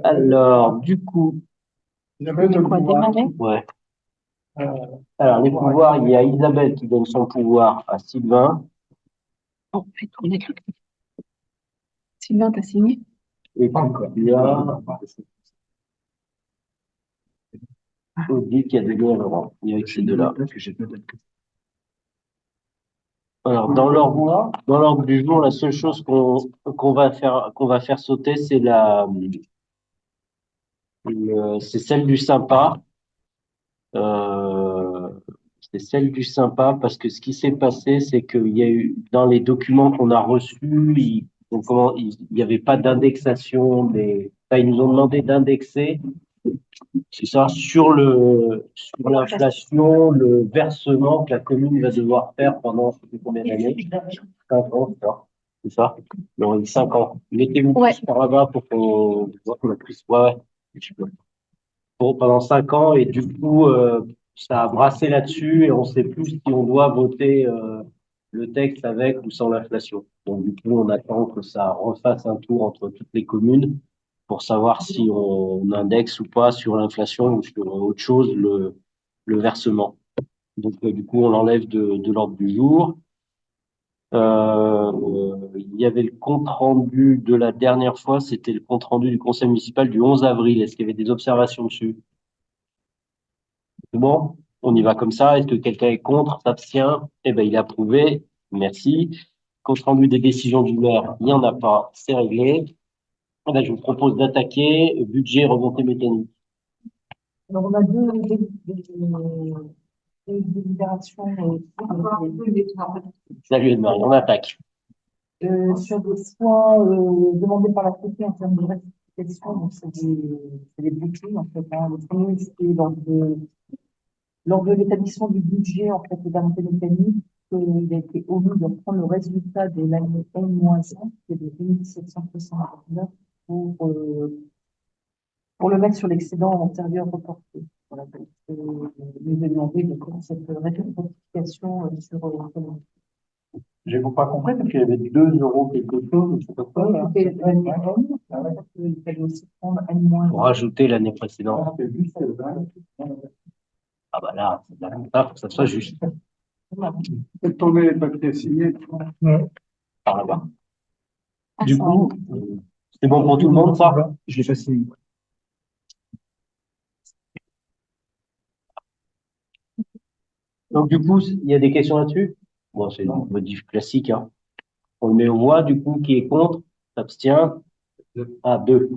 Alors, du coup, Il y avait le Quoi, pouvoir. démarrer? ouais. euh, Alors, les pouvoirs, il y a Isabelle qui donne son pouvoir à Sylvain Bon, fais tourner le truc. Sylvain, t'as signé? et tu as Odile qui a donné à Laurent. Il y a ces deux-là. Alors, dans l'ordre du jour, la seule chose qu'on va faire sauter, c'est celle du sympa. Euh, c'est celle du sympa parce que ce qui s'est passé, c'est qu'il y a eu, dans les documents qu'on a reçus, il n'y avait pas d'indexation enfin, ils nous ont demandé d'indexer, c'est ça, sur l'inflation, le versement que la commune va devoir faire pendant, je sais plus combien d'années? 5 ans, c'est ça. C'est ça? Non, 5 ans. Mettez-vous Ouais. plus par là-bas pour qu'on voit qu'on a plus, ouais, ouais. Pendant 5 ans et du coup, ça a brassé là-dessus et on ne sait plus si on doit voter le texte avec ou sans l'inflation. Donc du coup, on attend que ça refasse un tour entre toutes les communes pour savoir si on indexe ou pas sur l'inflation ou sur autre chose le versement. Donc du coup, on l'enlève de l'ordre du jour. Il y avait le compte rendu de la dernière fois, c'était le compte rendu du conseil municipal du 11 avril. Est-ce qu'il y avait des observations dessus? Bon, on y va comme ça. Est-ce que quelqu'un est contre, s'abstient? Eh ben, il est approuvé. Merci. Compte rendu des décisions du maire, il n'y en a pas. C'est réglé. Eh ben, je vous propose d'attaquer budget remontée mécanique. Alors, on a deux délibérations Salut Anne-Marie, on attaque. sur des soins demandés par la Cour en termes de rectification. Donc, c'est des budgets, en fait. Hein. Le premier, c'était lors de l'établissement du budget, en fait, de la montée mécanique, il a été omis de prendre le résultat de l'année N-1, qui est de 2769, pour le mettre sur l'excédent antérieur reporté. Voilà, donc, nous demandons de comment cette rectification sur J'ai pas compris parce qu'il y avait 2 euros quelque chose, c'est pas ça, là. c'était l'année N, il fallait aussi prendre N-1. Pour rajouter l'année précédente. Ah, c'est juste le 20. Ah bah là, c'est là, faut que ça soit juste. Faites tomber les papiers signés. Ouais. Par là-bas. Ah, Du ça coup, c'est bon pour tout le monde, ça? Je l'ai pas signé. Donc, du coup, il y a des questions là-dessus? Bon, c'est une modif classique, hein. On le met aux voix, du coup, qui est contre, s'abstient. Ah, deux.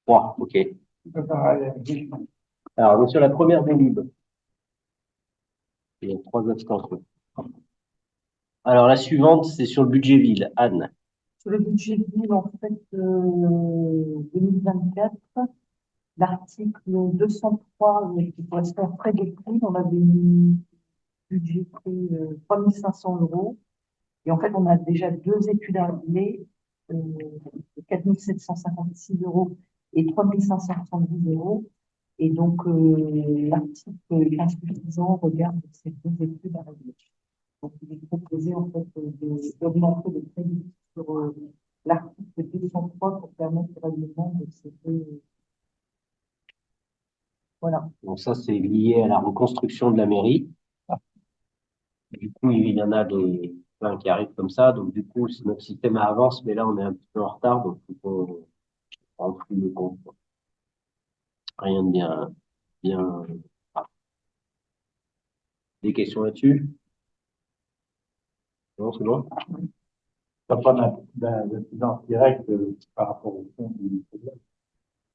Trois, ok. Alors, donc, sur la première délib, il y a trois abstentions. Alors, la suivante, c'est sur le budget ville. Anne. Sur le budget de ville, en fait, 2024, l'article 203, qui correspond aux frais de prix, on avait budgété 3 500 euros. Et en fait, on a déjà deux études à régler, 4 756 euros et 3 570 euros. Et donc, l'article est insuffisant au regard de ces deux études à régler. Donc, il est proposé en fait d'augmenter le crédit sur l'article 203 pour permettre le règlement de ces deux. Voilà. Donc, ça, c'est lié à la reconstruction de la mairie. Du coup, il y en a plein qui arrivent comme ça. Donc, du coup, notre système avance, mais là, on est un petit peu en retard. Donc, il faut qu'on renflouer le compte. Rien de bien. Ah, des questions là-dessus? Non, c'est bon? T'as pas d'incidence directe par rapport au fond du problème.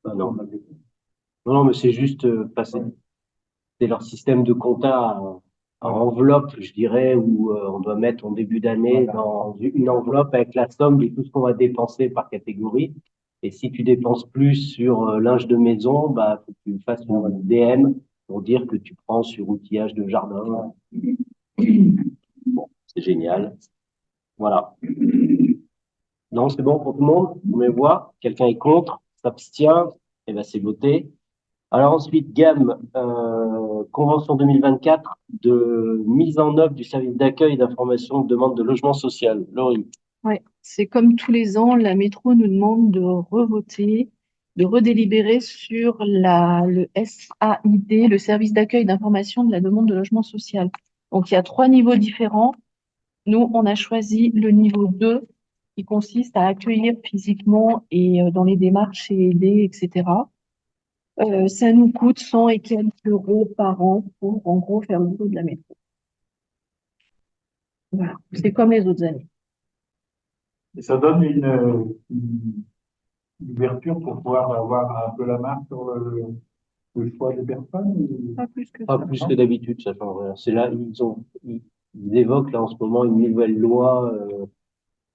Ah, non. Non, non, mais c'est juste passer. C'est leur système de compta en enveloppe, je dirais, où on doit mettre en début d'année dans une enveloppe avec la somme de tout ce qu'on va dépenser par catégorie. Et si tu dépenses plus sur linge de maison, bah, faut que tu fasses une DM pour dire que tu prends sur outillage de jardin. Bon, c'est génial. Voilà. Non, c'est bon pour tout le monde? On me voit? Quelqu'un est contre? S'abstient? Eh ben, c'est voté. Alors ensuite, gamme, convention 2024 de mise en œuvre du service d'accueil et d'information de demande de logement social. Laurie. Ouais. c'est comme tous les ans, la métro nous demande de revoter, de redélibérer sur le SAID, le service d'accueil d'information de la demande de logement social. Donc, il y a 3 niveaux différents. Nous, on a choisi le niveau 2, qui consiste à accueillir physiquement et dans les démarches et aider, etc. Ça nous coûte 100 et quelques euros par an pour, en gros, faire le boulot de la métro. Voilà, c'est comme les autres années. Et ça donne une ouverture pour pouvoir avoir un peu la main sur le choix des personnes. Pas plus que Pas ça. plus que d'habitude, ça change rien. C'est là, ils évoquent là en ce moment une nouvelle loi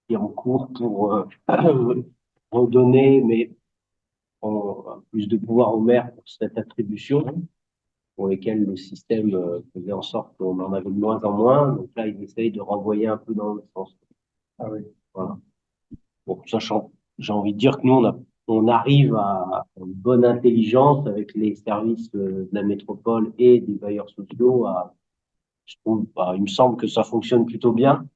qui est en cours pour redonner, mais plus de pouvoir au maire pour cette attribution, pour lesquelles le système faisait en sorte qu'on en avait de moins en moins. Donc là, ils essayent de renvoyer un peu dans le sens. Ah oui. Voilà. Bon, sachant, j'ai envie de dire que nous, on arrive à une bonne intelligence avec les services de la métropole et des bailleurs sociaux. Je trouve, il me semble que ça fonctionne plutôt bien.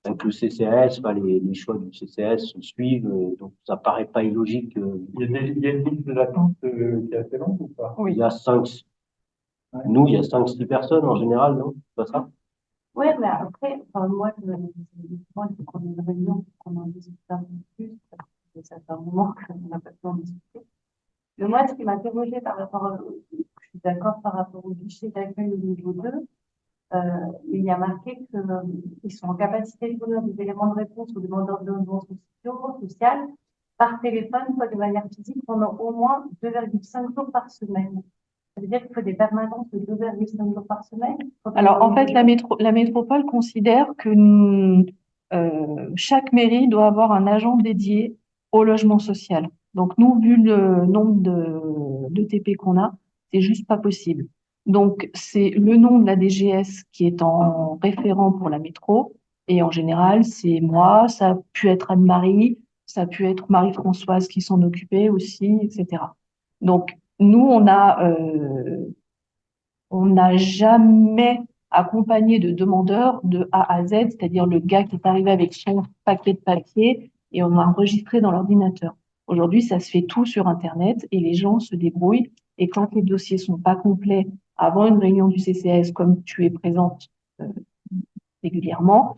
Avec le CCAS, les choix du CCAS se suivent, donc ça paraît pas illogique. Il y a une liste d'attente qui est assez longue ou pas? Il y a Ouais. nous, il y a 5-6 personnes en général, non? C'est pas ça? Oui, mais après, enfin, moi, il faut qu'on ait une réunion, qu'on en discute un peu plus, parce que ça fait un moment qu'on n'a pas pu en discuter. Mais moi, ce qui m'a interrogé par rapport, je suis d'accord par rapport au guichet d'accueil au niveau 2, il y a marqué qu'ils sont en capacité de fournir des éléments de réponse aux demandeurs de logement social par téléphone, soit de manière physique, pendant au moins 2,5 jours par semaine. Ça veut dire qu'il faut des permanences de 2,5 jours par semaine. Alors, en fait, la métropole considère que chaque mairie doit avoir un agent dédié au logement social. Donc, nous, vu le nombre de TP qu'on a, c'est juste pas possible. Donc, c'est le nom de la DGS qui est en référent pour la métro. Et en général, c'est moi, ça a pu être Anne-Marie, ça a pu être Marie-Françoise qui s'en occupait aussi, etc. Donc, nous, on n'a jamais accompagné de demandeur de A à Z, c'est-à-dire le gars qui est arrivé avec son paquet de papier et on a enregistré dans l'ordinateur. Aujourd'hui, ça se fait tout sur Internet et les gens se débrouillent. Et quand les dossiers sont pas complets avant une réunion du CCAS, comme tu es présente régulièrement,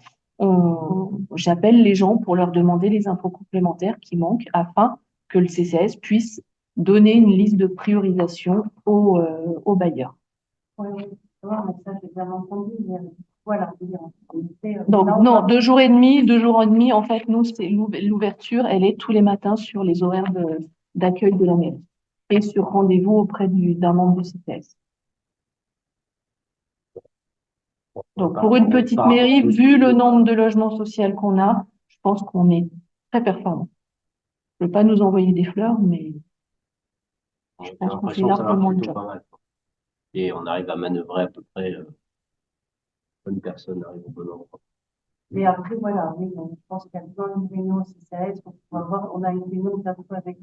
j'appelle les gens pour leur demander les infos complémentaires qui manquent afin que le CCAS puisse donner une liste de priorisation aux bailleurs. Oui, oui, mais ça, j'ai bien entendu, mais voilà. Donc, non, 2 jours et demi, en fait, nous, c'est l'ouverture, elle est tous les matins sur les horaires d'accueil de la mairie et sur rendez-vous auprès d'un membre du CPS. Donc, pour une petite mairie, vu le nombre de logements sociaux qu'on a, je pense qu'on est très performant. Je ne veux pas nous envoyer des fleurs, mais je J'ai pense qu'on fait l'impression que ça marche largement le plutôt job. pas mal. Et on arrive à manœuvrer à peu près, bonne personne arrive au bon endroit. Et après, voilà, oui, donc, je pense qu'il y a besoin d'une réunion au CCAS pour pouvoir voir. On a une réunion bientôt avec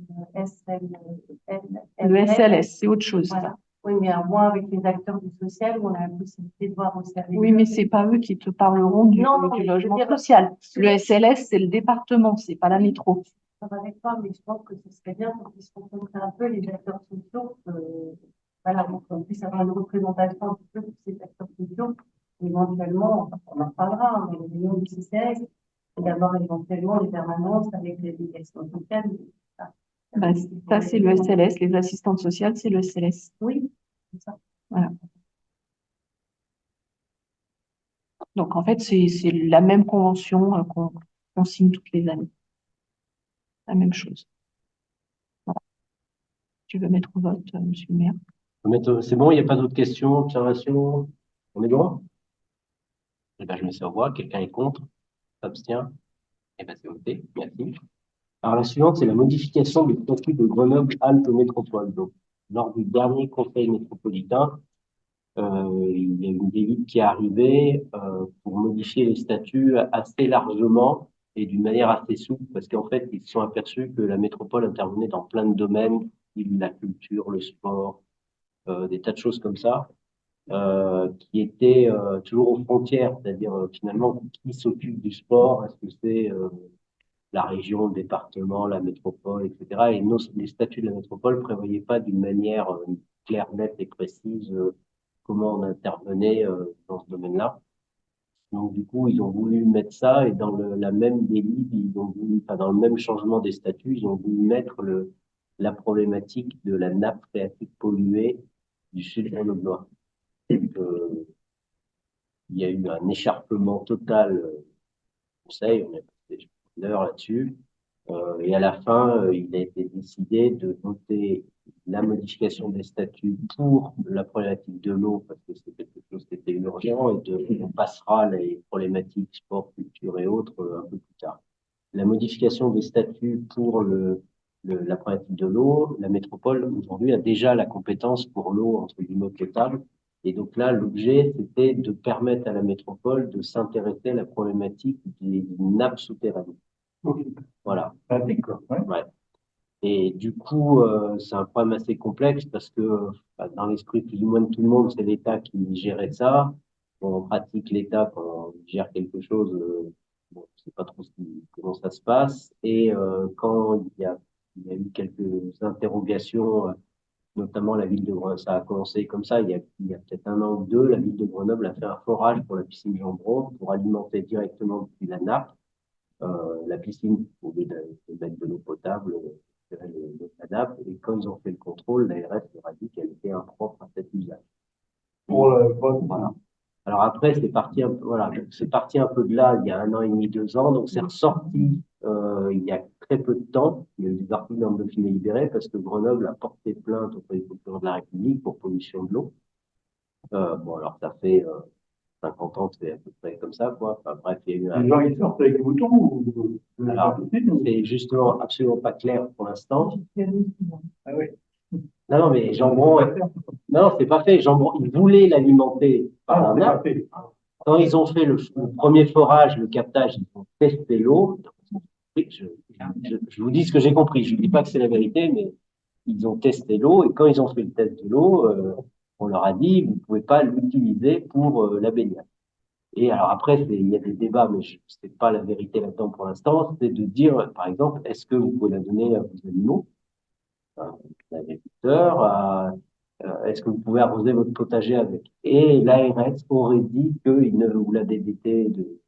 Le SLS, c'est autre chose. Voilà. Oui, mais au moins avec les acteurs du social, où on a la possibilité de voir aussi avec Oui, mais c'est pas eux qui te parleront du logement social. Le SLS, c'est le département, c'est pas la métro. Je suis avec toi, mais je pense que ce serait bien qu'on puisse rencontrer un peu les acteurs sociaux, voilà, pour qu'on puisse avoir une représentation un petit peu de ces acteurs sociaux. Éventuellement, on en reparlera, hein, mais les réunions du CCS, et d'avoir éventuellement les permanences avec les délégations sociales. Ben, ça, c'est le SLS. Les assistantes sociales, c'est le SLS. Oui, c'est ça. Voilà. Donc, en fait, c'est la même convention qu'on signe toutes les années. La même chose. Voilà. Tu veux mettre au vote, monsieur le maire? C'est bon, il n'y a pas d'autres questions, observations? On est bon? Eh ben, je mets ça au voix. Quelqu'un est contre? S'abstient? Eh ben, c'est voté. Merci. Alors, la suivante, c'est la modification du statut de Grenoble-Alpes Métropole. Donc, lors du dernier conseil métropolitain, il y a une délite qui est arrivée pour modifier les statuts assez largement et d'une manière assez souple, parce qu'en fait, ils se sont aperçus que la métropole intervenait dans plein de domaines, la culture, le sport, des tas de choses comme ça, qui étaient toujours aux frontières, c'est-à-dire finalement qui s'occupe du sport, est-ce que c'est la région, le département, la métropole, etc. Et les statuts de la métropole prévoyaient pas d'une manière claire, nette et précise comment on intervenait dans ce domaine-là. Donc, du coup, ils ont voulu mettre ça et dans la même délit, ils ont voulu, enfin, dans le même changement des statuts, ils ont voulu mettre la problématique de la nappe phréatique polluée du sud grenoblois. Donc, il y a eu un écharpement total au Conseil, on a passé une heure là-dessus. Et à la fin, il a été décidé de voter la modification des statuts pour la problématique de l'eau, parce que c'est quelque chose qui était urgent, et on passera les problématiques sport, culture et autres un peu plus tard. La modification des statuts pour la problématique de l'eau, la métropole aujourd'hui a déjà la compétence pour l'eau entre guillemets potable. Et donc là, l'objet, c'était de permettre à la métropole de s'intéresser à la problématique des nappes souterraines. Ok. Voilà. Ah, d'accord, ouais. Ouais. Et du coup, c'est un problème assez complexe parce que dans l'esprit plus ou moins de tout le monde, c'est l'État qui gérait ça. Bon, en pratique, l'État, quand il gère quelque chose, bon, je sais pas trop comment ça se passe. Et quand il y a eu quelques interrogations, notamment la ville de Grenoble, ça a commencé comme ça, il y a peut-être un an ou deux, la ville de Grenoble a fait un forage pour la piscine Jean-Bron pour alimenter directement depuis la nappe la piscine, au lieu de mettre de l'eau potable, de la nappe. Et quand ils ont fait le contrôle, l'ARS leur a dit qu'elle était impropre à cet usage. Voilà. Alors après, c'est parti un peu, voilà, c'est parti un peu de là il y a un an et demi, 2 ans. Donc c'est ressorti il y a très peu de temps. Il y a eu des articles dans le Dauphiné libéré parce que Grenoble a porté plainte auprès du procureur de la République pour pollution de l'eau. Bon, alors ça fait 50 ans que c'est à peu près comme ça, quoi. Enfin bref, il y a eu un... Les gens, ils sortent avec des boutons ou Alors, c'est justement absolument pas clair pour l'instant. Ah oui. Non, non, mais Jean-Bron, non, c'est pas fait. Jean-Bron, ils voulaient l'alimenter par Ah, un c'est pas nappe. fait. Quand ils ont fait le premier forage, le captage, ils ont testé l'eau. Je vous dis ce que j'ai compris. Je ne dis pas que c'est la vérité, mais ils ont testé l'eau et quand ils ont fait le test de l'eau, on leur a dit, vous ne pouvez pas l'utiliser pour la baignade. Et alors après, il y a des débats, mais je sais pas la vérité là-dedans pour l'instant, c'est de dire, par exemple, est-ce que vous pouvez la donner à vos animaux, l'agriculteur, est-ce que vous pouvez arroser votre potager avec? Et l'ARS aurait dit qu'il ne, ou la DDT de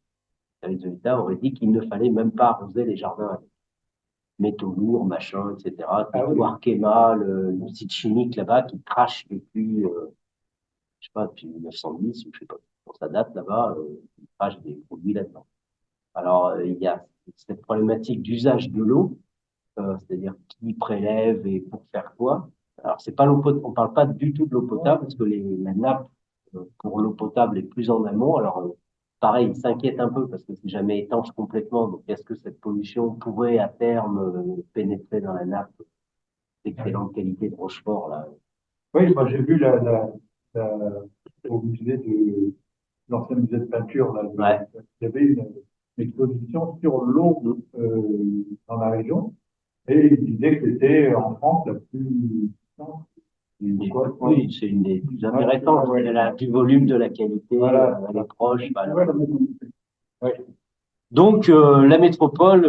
service de l'État aurait dit qu'il ne fallait même pas arroser les jardins avec métaux lourds, machin, etc. C'est Ah oui. tout Arkema, le site chimique là-bas qui crache depuis, je sais pas, depuis 1910, ou je sais pas, quand ça date là-bas, il crache des produits là-dedans. Alors, il y a cette problématique d'usage de l'eau, c'est-à-dire qui prélève et pour faire quoi. Alors, c'est pas l'eau potable, on parle pas du tout de l'eau potable, parce que la nappe pour l'eau potable est plus en amont. Alors, pareil, ils s'inquiètent un peu parce que c'est jamais étanche complètement. Donc, est-ce que cette pollution pourrait à terme pénétrer dans la nappe d'excellente qualité de Rochefort, là? Oui, moi j'ai vu au musée l'ancien musée de peinture, là, Ouais. il y avait une exposition sur l'eau dans la région, et il disait que c'était en France la plus... Oui, c'est une des plus intéressantes. Ouais. Elle a du volume, de la qualité, Voilà. elle est proche. Voilà. Ouais. Donc, la métropole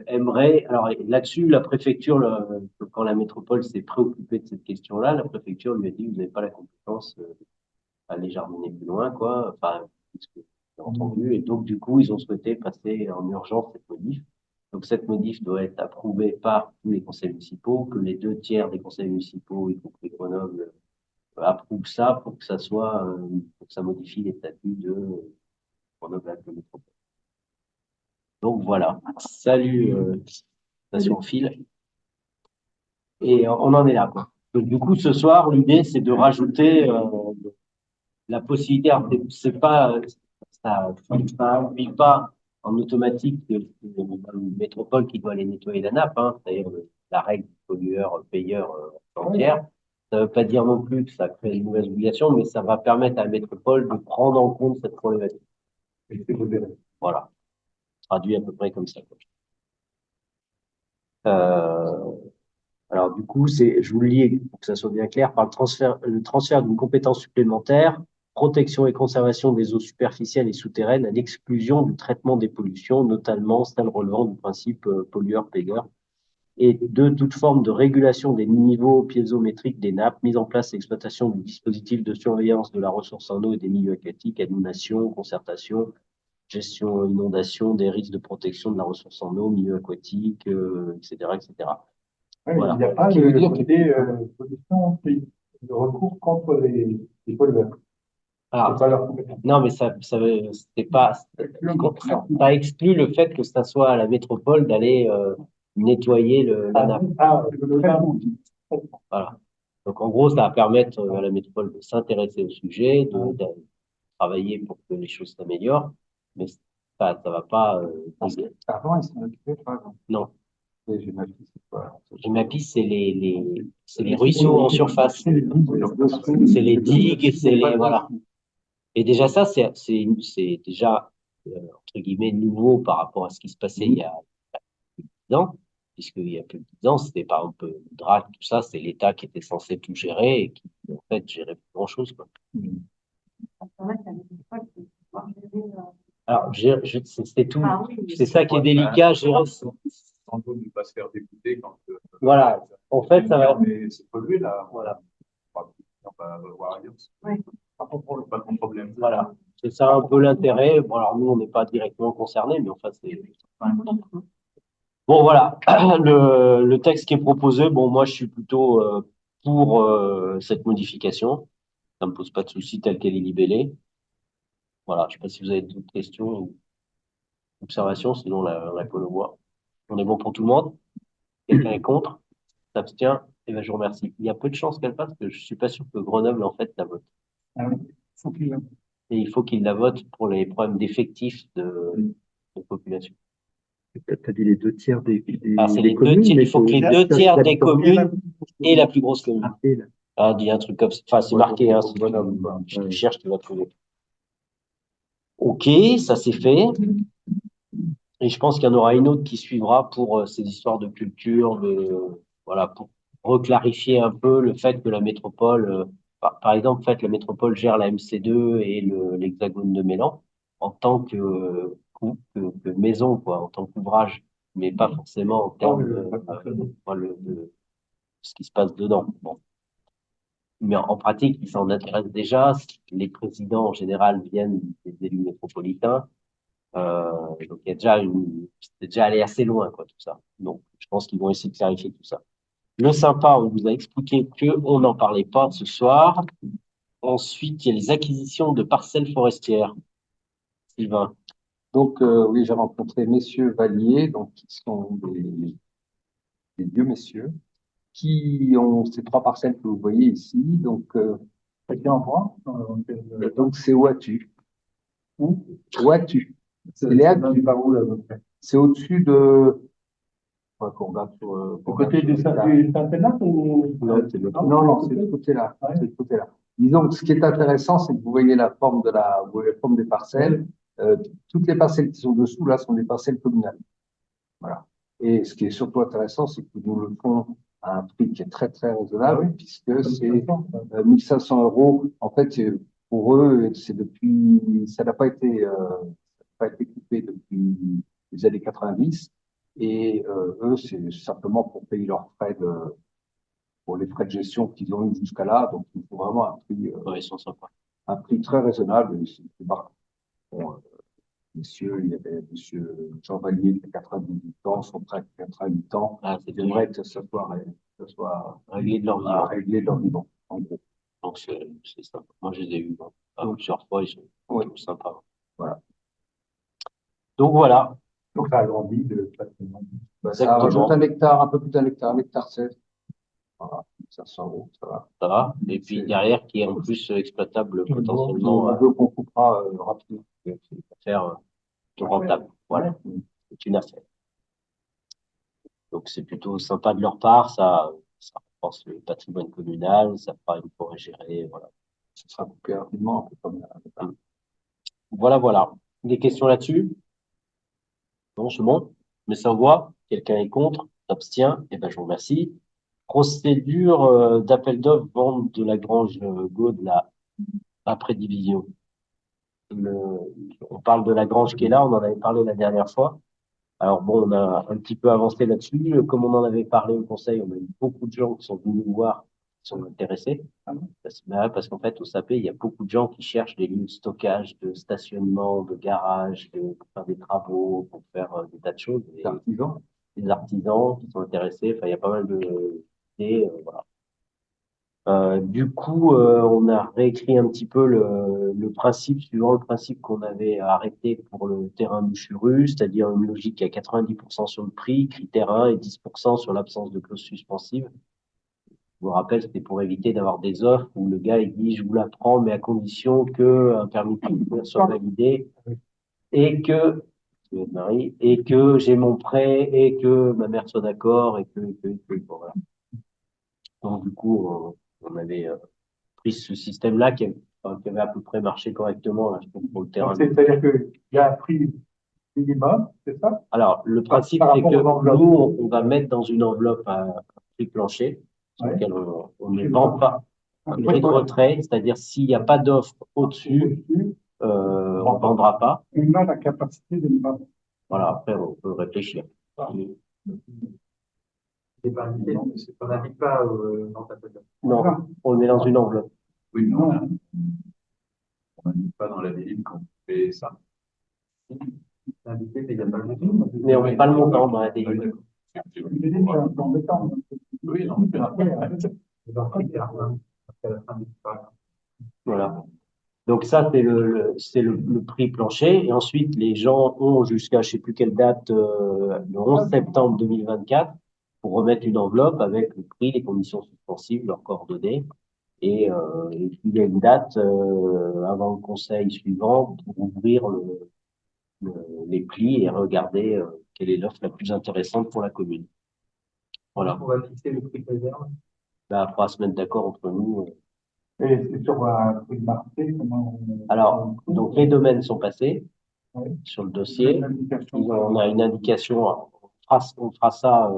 aimerait, alors là-dessus, la préfecture, quand la métropole s'est préoccupée de cette question-là, la préfecture lui a dit, vous n'avez pas la compétence à aller jardiner plus loin, quoi, enfin, ce que j'ai entendu, et donc, du coup, ils ont souhaité passer en urgence cette modif. Donc, cette modif doit être approuvée par tous les conseils municipaux, que les 2 tiers des conseils municipaux, y compris Grenoble, approuvent ça pour que ça soit, pour que ça modifie les statuts de Grenoble avec la métropole. Donc voilà, salut Station Fil. Et on en est là, quoi. Donc du coup, ce soir, l'idée, c'est de rajouter la possibilité, alors, c'est pas, ça implique pas en automatique une métropole qui doit aller nettoyer la nappe, hein, c'est-à-dire la règle pollueur-payeur entière. Ça veut pas dire non plus que ça crée une nouvelle obligation, mais ça va permettre à la métropole de prendre en compte cette problématique. Voilà, traduit à peu près comme ça, quoi. Euh, Alors, du coup, je vous le lis pour que ça soit bien clair, par le transfert d'une compétence supplémentaire, protection et conservation des eaux superficielles et souterraines à l'exclusion du traitement des pollutions, notamment celles relevant du principe pollueur-payeur, et de toute forme de régulation des niveaux piézométriques des nappes, mise en place et exploitation du dispositif de surveillance de la ressource en eau et des milieux aquatiques, animation, concertation, gestion inondation, des risques de protection de la ressource en eau, milieu aquatique, etc., etc. Oui, Voilà. il n'y a pas Qui veut de dire côté solution, de recours contre les pollueurs. Alors, C'est pas leur compétence. non, mais c'était pas, ça exclut le fait que ça soit à la métropole d'aller nettoyer la nappe. Le traitement. Voilà. Donc, en gros, ça va permettre à la métropole de s'intéresser au sujet, de travailler pour que les choses s'améliorent, mais ça va pas. Avant, ils s'en occupaient pas. Donc. Non. Et GEMAPI, c'est quoi? GEMAPI, c'est les ruisseaux en surface. C'est les digues, c'est les, voilà. Et déjà, ça, c'est déjà, entre guillemets, nouveau par rapport à ce qui se passait il y a plus de 10 ans, puisqu'il y a plus de 10 ans, c'était par exemple le DRAC, tout ça, c'est l'État qui était censé tout gérer et qui, en fait, gérait plus grand-chose, quoi. Alors, c'est tout, Ah oui, c'est ça qui est délicat, gérer. Sans doute ne pas se faire dégoûter quand. Voilà. En fait, ça va. Mais c'est pollué là. Voilà. On va voir ailleurs. Oui. Pas de problème. Voilà. C'est ça un peu l'intérêt. Bon, alors nous, on n'est pas directement concernés, mais enfin, c'est. Bon, voilà. Le texte qui est proposé, bon, moi, je suis plutôt pour cette modification. Ça me pose pas de souci tel qu'elle est libellée. Voilà. Je sais pas si vous avez d'autres questions ou observations, sinon la peut le voir. On est bon pour tout le monde. Quelqu'un est contre? S'abstient? Eh ben, je vous remercie. Il y a peu de chances qu'elle passe, parce que je suis pas sûr que Grenoble, en fait, la vote. Ah oui. Faut qu'il- Et il faut qu'il la vote pour les problèmes d'effectifs de population. Tu as dit les 2 tiers des Ah, c'est les communes, deux tiers, mais il faut que les c'est- 2 tiers des d'accord. communes et la plus grosse commune. Marqué, là. Ah, dit un truc comme ça. Enfin, c'est Ouais, marqué, hein, donc, si voilà, tu ouais. cherches, tu vas trouver. Ok, ça c'est fait. Et je pense qu'il y en aura une autre qui suivra pour ces histoires de culture, voilà, pour reclarifier un peu le fait que la métropole, par exemple, en fait, la métropole gère la MC2 et l'Hexagone de Mélan en tant que maison, quoi, en tant qu'ouvrage, mais pas forcément en termes de ce qui se passe dedans. Bon. Mais en pratique, ils s'en intéressent déjà. Les présidents, en général, viennent des élus métropolitains. Donc, c'était déjà allé assez loin, quoi, tout ça. Donc, je pense qu'ils vont essayer de clarifier tout ça. Le sympa, on vous a expliqué qu'on n'en parlait pas ce soir. Ensuite, il y a les acquisitions de parcelles forestières. Sylvain. Donc, oui, j'ai rencontré messieurs Vallier, donc qui sont des vieux messieurs, qui ont ces 3 parcelles que vous voyez ici. Donc, Quelqu'un en prend? donc c'est Ouatu. Où? Ouatu. C'est Il est à- par où, là, à peu près? C'est au-dessus de. Ouais, qu'on regarde sur, Au qu'on côté regarde du sur la carte. Saint-Sénat ou? Non, c'est l'autre. Non, c'est de ce côté-là. Ouais. C'est de ce côté-là. Disons que ce qui est intéressant, c'est que vous voyez la forme vous voyez la forme des parcelles. Toutes les parcelles qui sont dessous, là, sont des parcelles communales. Voilà. Et ce qui est surtout intéressant, c'est qu'ils nous le font à un prix qui est très, très raisonnable, puisque c'est 1500 euros. En fait, pour eux, c'est depuis, ça n'a pas été coupé depuis les années 90. Et eux, c'est simplement pour payer leurs frais pour les frais de gestion qu'ils ont eu jusqu'à là. Donc, il faut vraiment Ouais, ils sont sympas. un prix très raisonnable. Et c'est baratin. Bon, monsieur, il y avait monsieur Jean Vallier qui a 98 ans, son frère qui a 88 ans. Ah, c'est J'aimerais que ça soit réglé de leur vivant. réglé de leur vivant, en gros. Donc, c'est sympa. Moi, je les ai eus, plusieurs fois, ils sont Oui. sympas. Voilà. Donc, voilà. Donc, ça a grandi de patrimoine. Bah, ça Exactement. rajoute un hectare, un peu plus d'un hectare, 1,16 hectare. Voilà, 500 euros, ça va. Ça va. Et puis, C'est- derrière, qui est en plus exploitable On potentiellement, veut qu'on coupera rapidement. faire rentable. Voilà. Mm. C'est une affaire. Donc, c'est plutôt sympa de leur part. Ça renforce le patrimoine communal. Ça fera une forêt gérée. Voilà. Ça sera coupé rapidement, un peu comme Voilà. Des questions là-dessus? Non, c'est bon. Mais ça voit. Quelqu'un est contre, s'abstient. Eh ben, je vous remercie. Procédure d'appel d'offres vente de la Grange Gaude, la après division. On parle de la grange qui est là, on en avait parlé la dernière fois. Alors bon, on a un petit peu avancé là-dessus. Comme on en avait parlé au conseil, on a eu beaucoup de gens qui sont venus nous voir, qui sont intéressés. Parce qu'en fait, au SAP, il y a beaucoup de gens qui cherchent des lieux de stockage, de stationnement, de garage, pour faire des travaux, pour faire des tas de choses. Les artisans. Des artisans qui sont intéressés. Enfin, il y a pas mal d'idées, voilà. Du coup, on a réécrit un petit peu le principe, suivant le principe qu'on avait arrêté pour le terrain du Churu, c'est-à-dire une logique à 90% sur le prix, critère 1 et 10% sur l'absence de clause suspensive. Je vous rappelle, c'était pour éviter d'avoir des offres où le gars il dit je vous la prends, mais à condition que un permis de construire soit validé et que Marie, et que j'ai mon prêt et que ma mère soit d'accord et que bon, voilà. Donc du coup, on avait pris ce système-là qui avait à peu près marché correctement là, je trouve, pour le terrain. C'est-à-dire qu'il y a un prix minimum, c'est ça? Alors, le principe, par c'est rapport que aux enveloppes. nous, on va mettre dans une enveloppe un prix plancher sur Ouais. lequel on ne vend pas un prix de retrait, c'est-à-dire s'il n'y a pas d'offre au-dessus, on ne vendra pas. On a la capacité de ne pas. Voilà, après, on peut réfléchir. C'est pas invité, mais c'est pas n'invite pas dans ta tête. Non, on le met dans une enveloppe. Oui, non, on n'invite pas dans la ville quand on fait ça. Invité, mais il n'y a pas le montant. Mais on met pas le montant dans la Oui, DI. d'accord. C'est embêtant. Oui, non, mais Après, Voilà. Donc ça, c'est le prix plancher. Et ensuite, les gens ont jusqu'à je sais plus quelle date, le 11 septembre 2024, pour remettre une enveloppe avec le prix, les conditions suspensives, leurs coordonnées. Et puis, il y a une date avant le conseil suivant pour ouvrir les plis et regarder quelle est l'offre la plus intéressante pour la commune. Voilà. on va fixer le prix de réserve. Là, après, à se mettre d'accord entre nous. Et c'est sur un prix de marché, comment Alors, donc les domaines sont passés Ouais. sur le dossier. L'indication. On a une indication. On fera ça.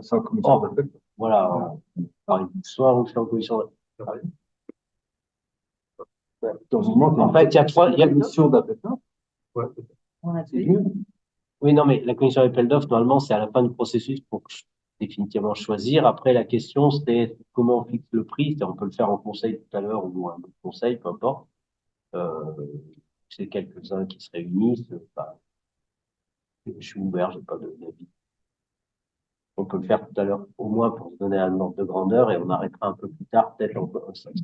Ça, en commission Oh, d'appel. voilà. Soit on fait en commission. En fait, il y a trois. Il y a commission d'appel. Ouais. On a C'est fait. mieux. Oui, non, mais la commission d'appel d'offres, normalement, c'est à la fin du processus pour définitivement choisir. Après, la question, c'était comment on fixe le prix. On peut le faire en conseil tout à l'heure ou un autre conseil, peu importe. C'est quelques-uns qui se réunissent. Bah, je suis ouvert, j'ai pas d'avis. On peut le faire tout à l'heure, au moins pour se donner un ordre de grandeur, et on arrêtera un peu plus tard, peut-être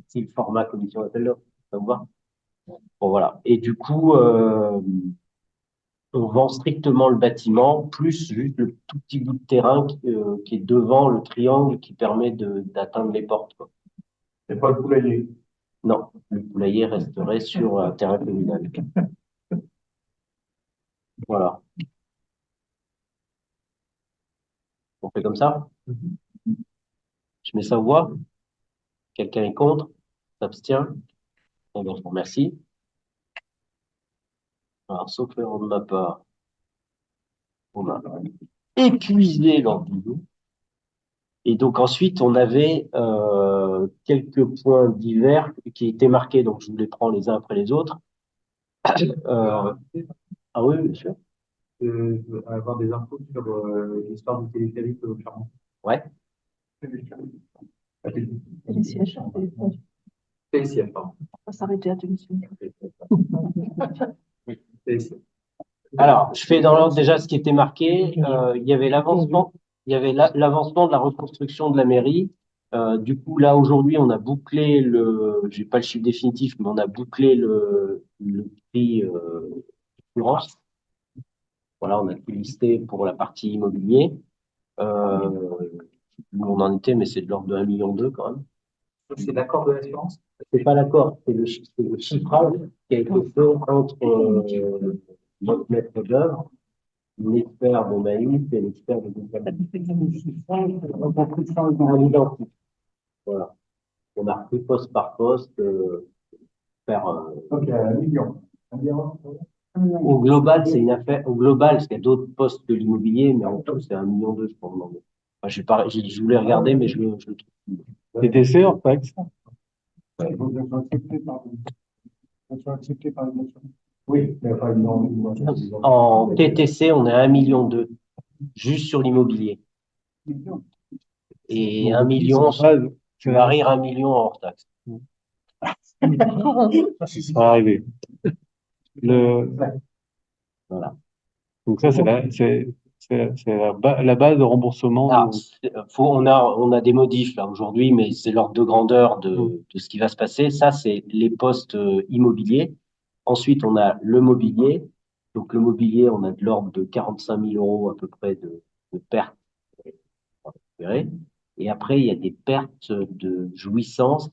si le format commission d'appel d'offres. Ça vous va? Bon, voilà. Et du coup, on vend strictement le bâtiment, plus juste le tout petit bout de terrain qui est devant le triangle qui permet d'atteindre les portes, quoi. C'est pas le poulailler. Non, le poulailler resterait sur un terrain communal. Voilà. On fait comme ça? Je mets ça aux voix. Quelqu'un est contre? S'abstient? Bon, ben, je vous remercie. Alors, sauf erreur de ma part, on a épuisé l'ordre du jour. Et donc ensuite, on avait quelques points divers qui étaient marqués, donc je vous les prends les uns après les autres. Ah oui, bien sûr. Avoir des infos sur l'histoire du téléphérique au Clermont. Ouais. TSF, pardon. On va s'arrêter à Tunisie. TSF. Alors, je fais dans l'ordre déjà ce qui était marqué. Il y avait l'avancement, l'avancement de la reconstruction de la mairie. Du coup, là aujourd'hui, on a bouclé j'ai pas le chiffre définitif, mais on a bouclé le prix d'assurance. Voilà, on a tout listé pour la partie immobilier. Où on en était, mais c'est de l'ordre de 1,2 million quand même. C'est l'accord de l'assurance. C'est pas l'accord, c'est le chiffrage qui a été fait entre notre maître d'œuvre, l'expert de Maïs et l'expert de Google. Identique. Voilà. On a repris poste par poste, faire, Donc, 1 million. au global, c'est une affaire, au global, parce qu'il y a d'autres postes que l'immobilier, mais en tout, c'est 1,2 million, je pense. Enfin, je voulais regarder, mais je le trouve. TTC, en fait. Elles sont acceptées par les assurances. Oui, mais enfin, En TTC, on est à 1,2 million juste sur l'immobilier. Et 1 million, tu vas rire, 1 million hors taxe. Ça va arriver. Voilà. Donc ça, c'est la base de remboursement. Ah, on a des modifs là aujourd'hui, mais c'est l'ordre de grandeur de ce qui va se passer. Ça, c'est les postes immobiliers. Ensuite, on a le mobilier. Donc le mobilier, on a de l'ordre de 45 000 euros à peu près de pertes à récupérer. Et après, il y a des pertes de jouissance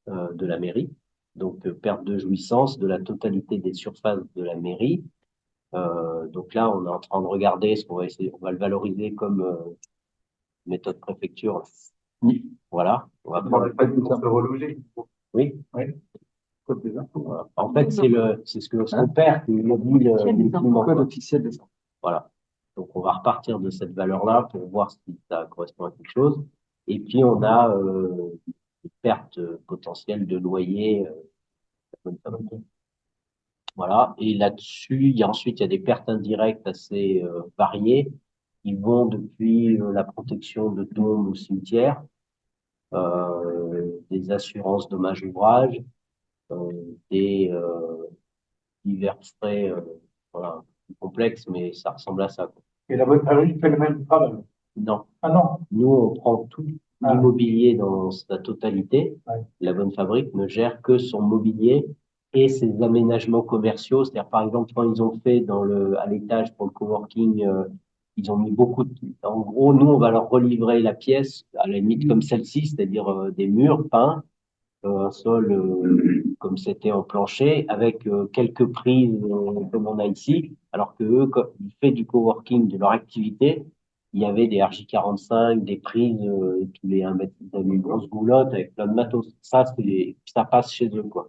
de la mairie. Donc perte de jouissance de la totalité des surfaces de la mairie. Donc là, on est en train de regarder ce qu'on va essayer, on va le valoriser comme méthode préfecture. Voilà. On va prendre. Pas pour se reloger. Oui. Oui. Voilà. En fait, c'est ce qu'on perd, c'est l'immobile Code officiel des impôts. Voilà. Donc, on va repartir de cette valeur-là pour voir si ça correspond à quelque chose. Et puis, on a des pertes potentielles de loyer. Voilà. Et là-dessus, ensuite, il y a des pertes indirectes assez variées qui vont depuis la protection de tombes ou cimetières, des assurances dommages ouvrages, des divers frais, voilà, plus complexes, mais ça ressemble à ça, quoi. Et la bonne famille fait le même travail. Non. Ah non. Nous, on prend tout l'immobilier dans sa totalité. Ouais. La Bonne Fabrique ne gère que son mobilier et ses aménagements commerciaux. C'est-à-dire, par exemple, quand ils ont fait à l'étage pour le coworking, ils ont mis beaucoup de, en gros, nous, on va leur relivrer la pièce, à la limite comme celle-ci, c'est-à-dire des murs peints, un sol comme c'était en plancher, avec quelques prises comme on a ici, alors que eux, comme ils font du coworking de leur activité, il y avait des RJ45, des prises tous les 1 mètre, ils avaient une grosse goulotte avec plein de matos. Ça, ça passe chez eux, quoi.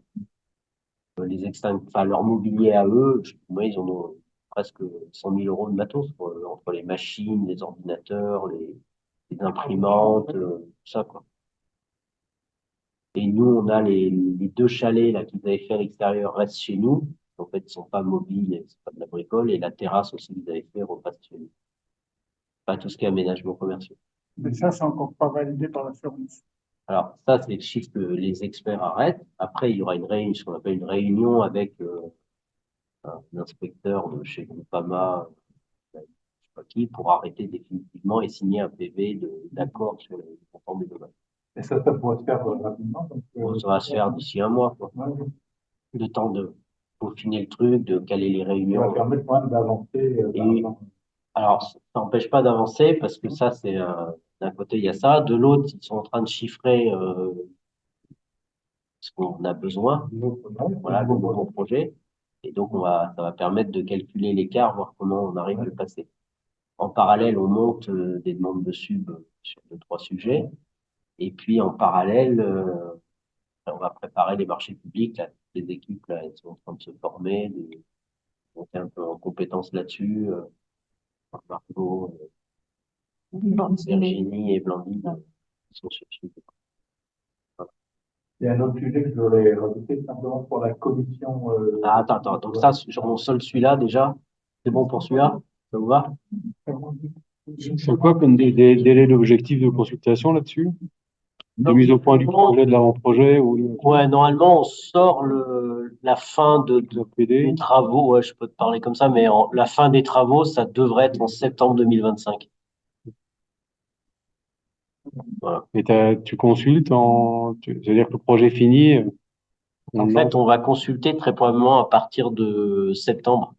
Enfin, leur mobilier à eux, moi, ils en ont presque 100 000 euros de matos, quoi, entre les machines, les ordinateurs, les imprimantes, tout ça, quoi. Et nous, on a les 2 chalets là qu'ils avaient fait à l'extérieur restent chez nous. En fait, ils sont pas mobiles, c'est pas de la bricole. Et la terrasse aussi qu'ils avaient fait repasse chez nous. Pas tout ce qui est aménagement commercial. Mais ça, c'est encore pas validé par l'assurance. Alors, ça, c'est le chiffre que les experts arrêtent. Après, il y aura une réunion, ce qu'on appelle une réunion avec un inspecteur de chez Groupama, je sais pas qui, pour arrêter définitivement et signer un PV d'accord sur le montant des dommages. Et ça pourrait se faire rapidement. Donc, Bon, ça va se faire d'ici un mois, quoi. Ouais, Le temps de peaufiner le truc, de caler les ça va réunions. permettre quand même d'avancer. Alors, ça n'empêche pas d'avancer parce que ça, c'est d'un côté, il y a ça. De l'autre, ils sont en train de chiffrer ce qu'on a besoin. Voilà, le nouveau projet. Et donc, ça va permettre de calculer l'écart, voir comment on arrive à le passer. En parallèle, on monte des demandes de sub sur 2, 3 sujets. Et puis, en parallèle, on va préparer les marchés publics. Là, les équipes, là, elles sont en train de se former, de monter un peu en compétences là-dessus. Margot, Virginie et Blandine sont sur ce sujet. Il y a un autre sujet que je voudrais rajouter simplement pour la commission. Ah, attends. Donc ça, on seul celui-là déjà. C'est bon pour celui-là? Ça vous va? C'est quoi comme des délais d'objectifs de consultation là-dessus? De mise au point du projet, de l'avant-projet ou Ouais, normalement, on sort la fin des PD? travaux. Ouais, je peux te parler comme ça, mais la fin des travaux, ça devrait être en septembre 2025. Voilà. Et tu consultes c'est-à-dire que le projet est fini, on En le fait, lance. on va consulter très probablement à partir de septembre.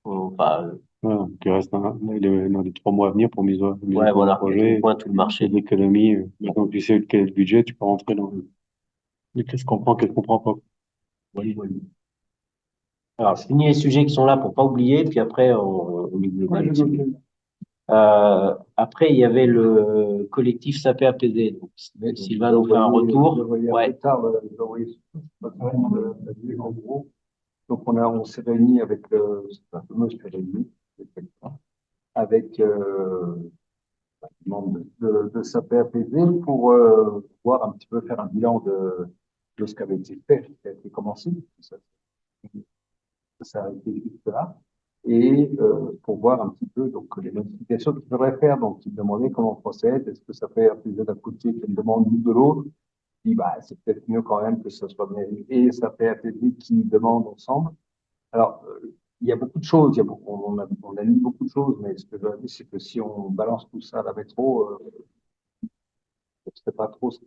Enfin, Ouais, donc il reste dans les 3 mois à venir pour mise au point ouais, du voilà, projet, point tout le marché. l'économie. Donc tu sais quel est le budget, tu peux rentrer dans qu'est-ce qu'on prend, qu'est-ce qu'on prend pas. Voilà, voilà. Alors, je finis les sujets qui sont là pour pas oublier, puis après, on y global. Après, il y avait le collectif Sapé Apaisé. Donc, Sylvain nous fait un retour. Ouais. En gros. Donc on s'est réunis avec, c'est un peu moi, je suis réuni avec les membres de SAPAPD pour voir un petit peu faire un bilan de ce qui avait été fait, qui a été commencé. Ça a été juste là. Et pour voir un petit peu donc les modifications qu'il faudrait faire. Donc, il me demandait comment on procède. Est-ce que ça fait un plus d'un côté qu'elle demande ou de l'autre? Je dis, bah, c'est peut-être mieux quand même que ça soit mairie et ça fait APV qui demandent ensemble. Alors, il y a beaucoup de choses. On a mis beaucoup de choses, mais ce que je veux dire, c'est que si on balance tout ça à la métro, je sais pas trop je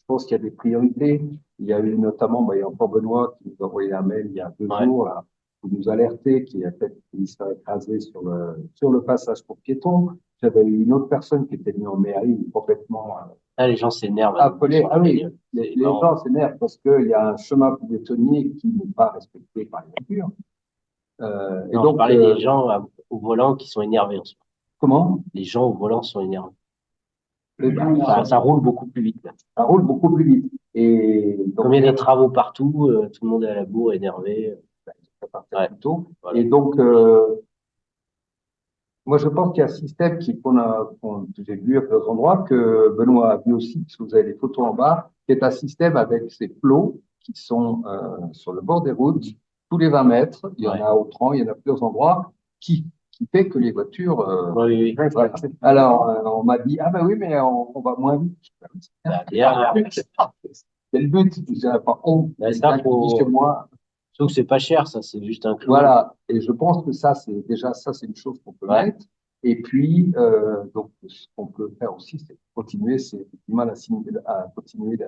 pense qu'il y a des priorités. Il y a eu notamment, bah, il y a encore Benoît qui nous a envoyé un mail il y a 2 jours, là, pour nous alerter qu'il y a peut-être qu'il serait écrasé sur le passage pour piétons. J'avais eu une autre personne qui était venue en mairie complètement Ah, les gens s'énervent. appelée. Ah oui, les gens s'énervent parce qu'il y a un chemin pour piétonnier qui n'est pas respecté par les voitures. Et Non, donc, je parlais des gens au volant qui sont énervés en ce moment. comment? Les gens au volant sont énervés. Ça roule beaucoup plus vite, là. roule beaucoup plus vite. Et donc, Comme il y a des travaux partout, tout le monde est à la bourre, énervé. ça partait Ouais. plus tôt. Voilà. Et donc, moi, je pense qu'il y a un système que j'ai vu à plusieurs endroits, que Benoît a vu aussi, parce que vous avez les photos en bas, qui est un système avec ces plots qui sont sur le bord des routes, tous les 20 mètres. Il y en a à Autran, il y en a plusieurs endroits, qui fait que les voitures. Oui, oui. Voilà. Alors, on m'a dit, ah ben oui, mais on va moins vite. C'est le but. J'ai par contre, Ben, il y ça, a quelqu'un qui dit chez moi. Sauf que c'est pas cher, ça, c'est juste un clou. Voilà, et je pense que ça, c'est une chose qu'on peut Ouais. mettre. Et puis, donc, ce qu'on peut faire aussi, c'est continuer, c'est effectivement à continuer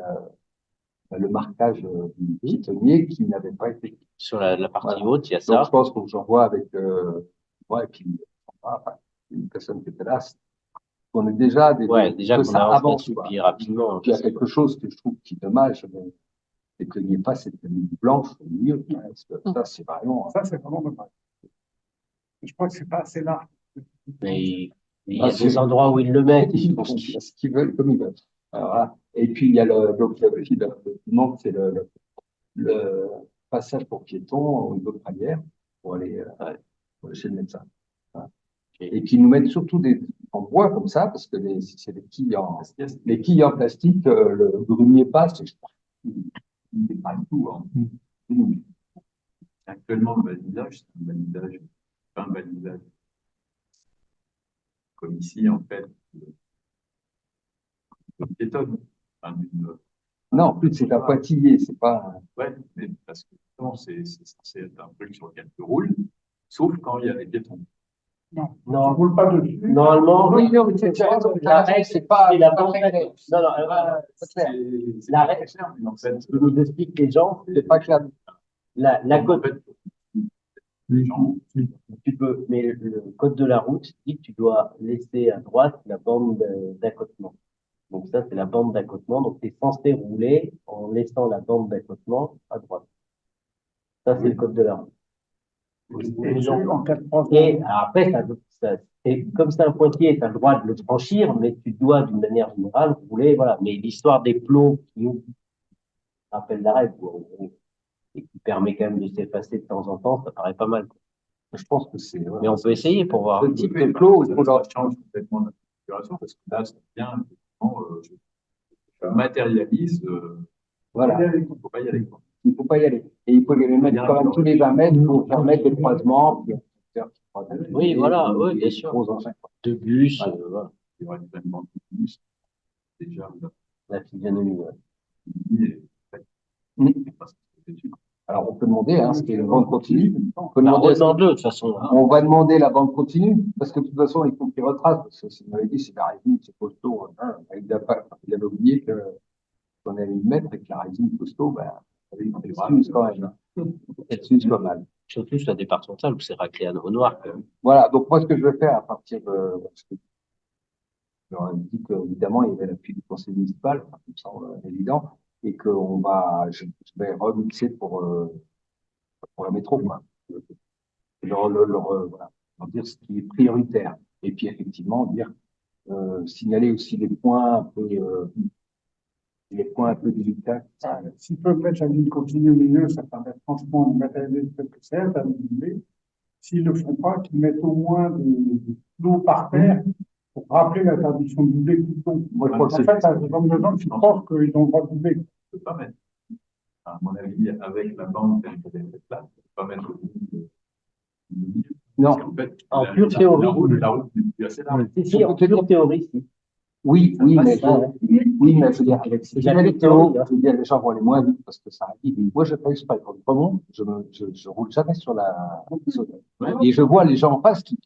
le marquage du piétonnier qui n'avait pas été. Sur la partie Voilà. haute, il y a Donc, ça. je pense que j'en vois avec moi et puis une personne qui était là, on est déjà Déjà que qu'on ça avance avance. là-dessus, Quoi. puis rapidement. Il y a quelque chose que je trouve qui est dommage, c'est qu'il n'y ait pas cette ligne blanche au milieu. Parce que ça, c'est vraiment. Ça, c'est vraiment dommage. Je crois que c'est pas assez large. Mais il y Ah, a des endroits où ils le mettent. Ils font ce qu'ils veulent comme ils veulent. Alors, voilà. Et puis, il y a donc, il y a aussi le manque, c'est le passage pour piétons au niveau de Pralière pour aller chez le médecin. Voilà. Et puis, nous mettre surtout en bois comme ça, parce que si c'est des quilles en plastique, le grumier passe, et je crois qu'il n'est pas du tout. Actuellement, le balisage, c'est un balisage, pas un balisage. Comme ici, en fait, de piétonne. Enfin, Non, en plus, c'est un pointillé, c'est pas. ouais, mais parce que non, c'est censé être un truc sur lequel tu roules, sauf quand il y a des piétons. Non, Non. on ne roule pas dessus. Normalement, Oui, non, mais la règle, c'est pas. c'est la pas bande très d'accrochement. clair. Non, C'est La pas règle- cher, mais en fait, ce que nous expliquent les gens, C'est pas clair. la en côte, fait, les gens, tu peux, mais le code de la route dit que tu dois laisser à droite la bande d'accotement. Donc ça, c'est la bande d'accotement. Donc tu es censé rouler en laissant la bande d'accotement à droite. Ça, c'est le code de la route. Et ceux en cas de problème. Et après, et comme c'est un pointillé, tu as le droit de le franchir, mais tu dois, d'une manière générale, rouler, voilà. Mais l'histoire des plots qui rappelle la règle, quoi, en gros, et qui permet quand même de s'effacer de temps en temps, ça paraît pas mal, quoi. Je pense que c'est. Mais on peut essayer pour voir. Ce type de clos, il faut ça leur. change complètement la configuration parce que là, c'est bien, effectivement, je matérialise, Voilà. il ne faut pas y aller, quoi. Il faut pas y aller. Et il faut les mettre quand même tous les 20 mètres pour permettre des croisements. Oui, voilà, oui, bien sûr. Gros engins, quoi. De bus, Voilà. voilà. Il y aurait tellement de plus. Déjà, La physionomie, ouais. Mm. Alors, on peut demander, hein, ce qui est une bande continue. On peut demander, Demande-le, de toute façon. on va demander la bande continue, parce que de toute façon, il faut qu'il retrace, parce que s'il m'avait dit, c'est la résine, c'est costaud, hein, il avait oublié qu'on allait le mettre et que la résine costaud, ben, elle s'use quand même. Elle s'use pas mal. Surtout sur la départementale où c'est raclé à nouveau noir, quand même. Voilà, donc moi, ce que je vais faire à partir de. Parce que je leur ai dit qu'évidemment, il y avait l'appui du conseil municipal, enfin, ça me semble évident, et que je vais remixer pour la métro, quoi. Voilà, leur dire ce qui est prioritaire. Et puis, effectivement, signaler aussi les points un peu délicats. S'ils peuvent mettre la ligne continue au milieu, ça permet franchement de matérialiser ce que c'est, à diminuer. S'ils ne le font pas, qu'ils mettent au moins de l'eau par terre pour rappeler l'interdiction de doubler tout le temps. Moi, je crois que En fait, il y a des gens qui pensent qu'ils ont le droit de doubler. Je peux pas mettre. à mon avis, avec la bande telle qu'elle est faite là, on peut pas mettre au milieu. Non. Parce qu'en fait, En pure théorie. la route n'est plus assez large. Si, en pure théorie, si. Oui, mais je veux dire, avec C'est ces de la météo, théorie, hein. je veux dire, les gens vont aller moins vite parce que ça arrive. Moi, je fais exprès. Quand je remonte, je roule jamais sur la, et je vois les gens en face qui,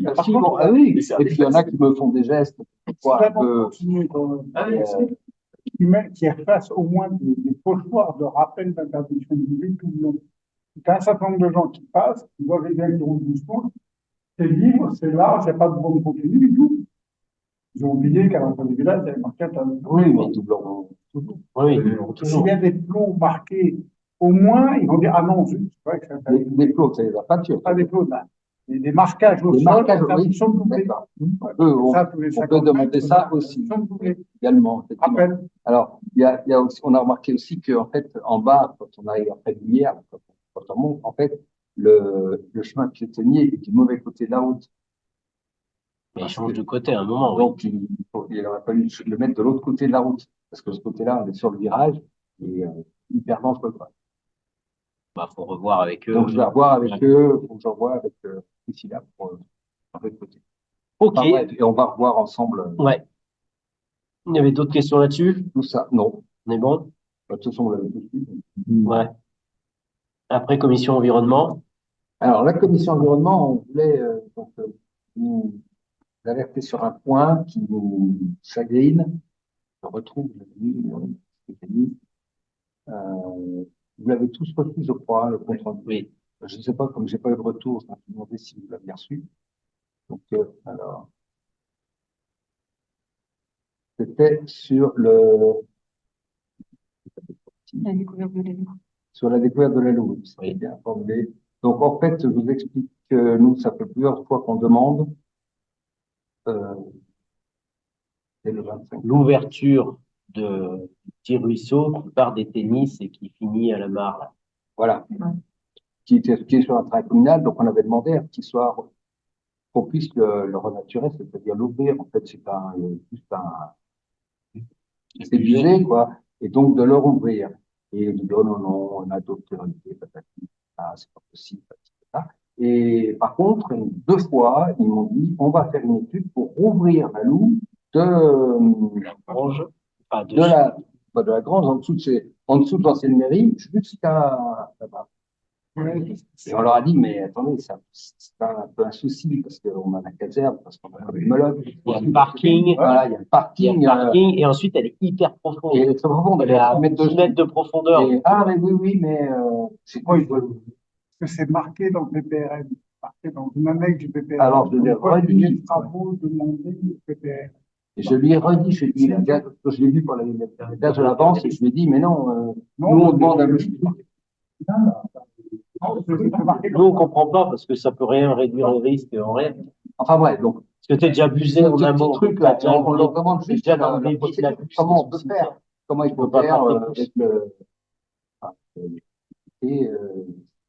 Par contre, ah oui, mais c'est et puis il y en a qui me font des gestes, si quoi, un vraiment peu, continuer dans Ah oui, qui fasse au moins des pochoirs de rappel d'interdiction du bruit tout le long. Il y a un certain nombre de gens qui passent, qui voient les gars qui roulent doucement, c'est libre, c'est large, il n'y a pas de bande continue du tout. Ils ont oublié qu'à l'entrée du village, il y avait marqué interdit. oui, mais doublon. Oui, S'il toujours. y a des plots marqués, au moins, ils vont dire, ah non, zut, c'est vrai que c'est interdit. Les plots, c'est la peinture. Pas des plots, là. Des marquages au Les sol, marquages, oui, interdiction de doubler. d'accord. Ça, tous les On 50 peut demander mètres, ça interdiction aussi, de doubler. également, effectivement. Rappel. Alors, il y a aussi, on a remarqué aussi qu'en fait, en bas, quand on arrive après l'hier, quand on monte, en fait, le chemin piétonnier est du mauvais côté de la route. Mais il change de côté à un moment, oui. Donc, il aurait fallu le mettre de l'autre côté de la route. Parce que ce côté-là, on est sur le virage, et hyper dangereux, quoi. Bah, faut revoir avec eux. Donc, je vais revoir avec eux, faut que j'en vois avec Priscilla pour l'autre côté. Ok, Enfin, bref, et on va revoir ensemble ouais. Il y avait d'autres questions là-dessus? tout ça. Non, On est bon? de toute façon, on l'avait tout dit. Ouais. Après, commission environnement. Alors, la commission environnement, on voulait nous alerter sur un point qui nous chagrine. Je retrouve ce que j'ai mis. Vous l'avez tous reçu, je crois, le compte rendu. Oui. Je ne sais pas, comme j'ai pas eu de retour, je me suis demandé si vous l'aviez reçu. Donc, alors, c'était sur La découverte de la vie. sur la découverte de la Lune. C'est Oui. bien formulé. Donc, en fait, je vous explique que nous, ça fait plusieurs fois qu'on demande, c'est le 25. L'ouverture de petit ruisseau qui part des tennis et qui finit à la mare. Voilà. Qui est sur un terrain communal, donc on avait demandé à ce qu'il soit, qu'on puisse le renaturer, c'est-à-dire l'ouvrir. En fait, juste c'est busé, quoi. Et donc, de le rouvrir. Et ils disent, oh non, non, on a d'autres priorités, patati, c'est pas possible, patati, patata. Et par contre, 2 fois, ils m'ont dit, on va faire une étude pour rouvrir la loue Grange. Enfin, de la grange en dessous de l'ancienne mairie, jusqu'à là-bas. Et on leur a dit, mais attendez, c'est un peu un souci, parce qu'on a la caserne, parce qu'on a le moloc. Il y a le parking. Voilà, il y a le Il y a parking. le parking, et ensuite elle est hyper profonde. Et elle est très profonde, Elle est à 10 mètres de profondeur. Ah, mais oui, mais c'est quoi, Parce que c'est marqué dans le PPRN, marqué dans une annexe du PPRN. Alors, je l'ai redit. Les travaux demandés du PPRN. Et je lui ai redit, je lui ai dit, je l'ai vu pour la de l'avance, et je lui ai dit, mais non, nous, on demande à monsieur. Nous, on comprend pas parce que ça peut rien réduire le risque en rien. Enfin, bref, donc. Parce que t'es déjà abusé en Ce amont. petit truc, là, on leur demande t'as juste déjà la dans le procédure. la bûche, Comment on peut c'est faire? Comment il On faut peut pas faire porter plus. avec et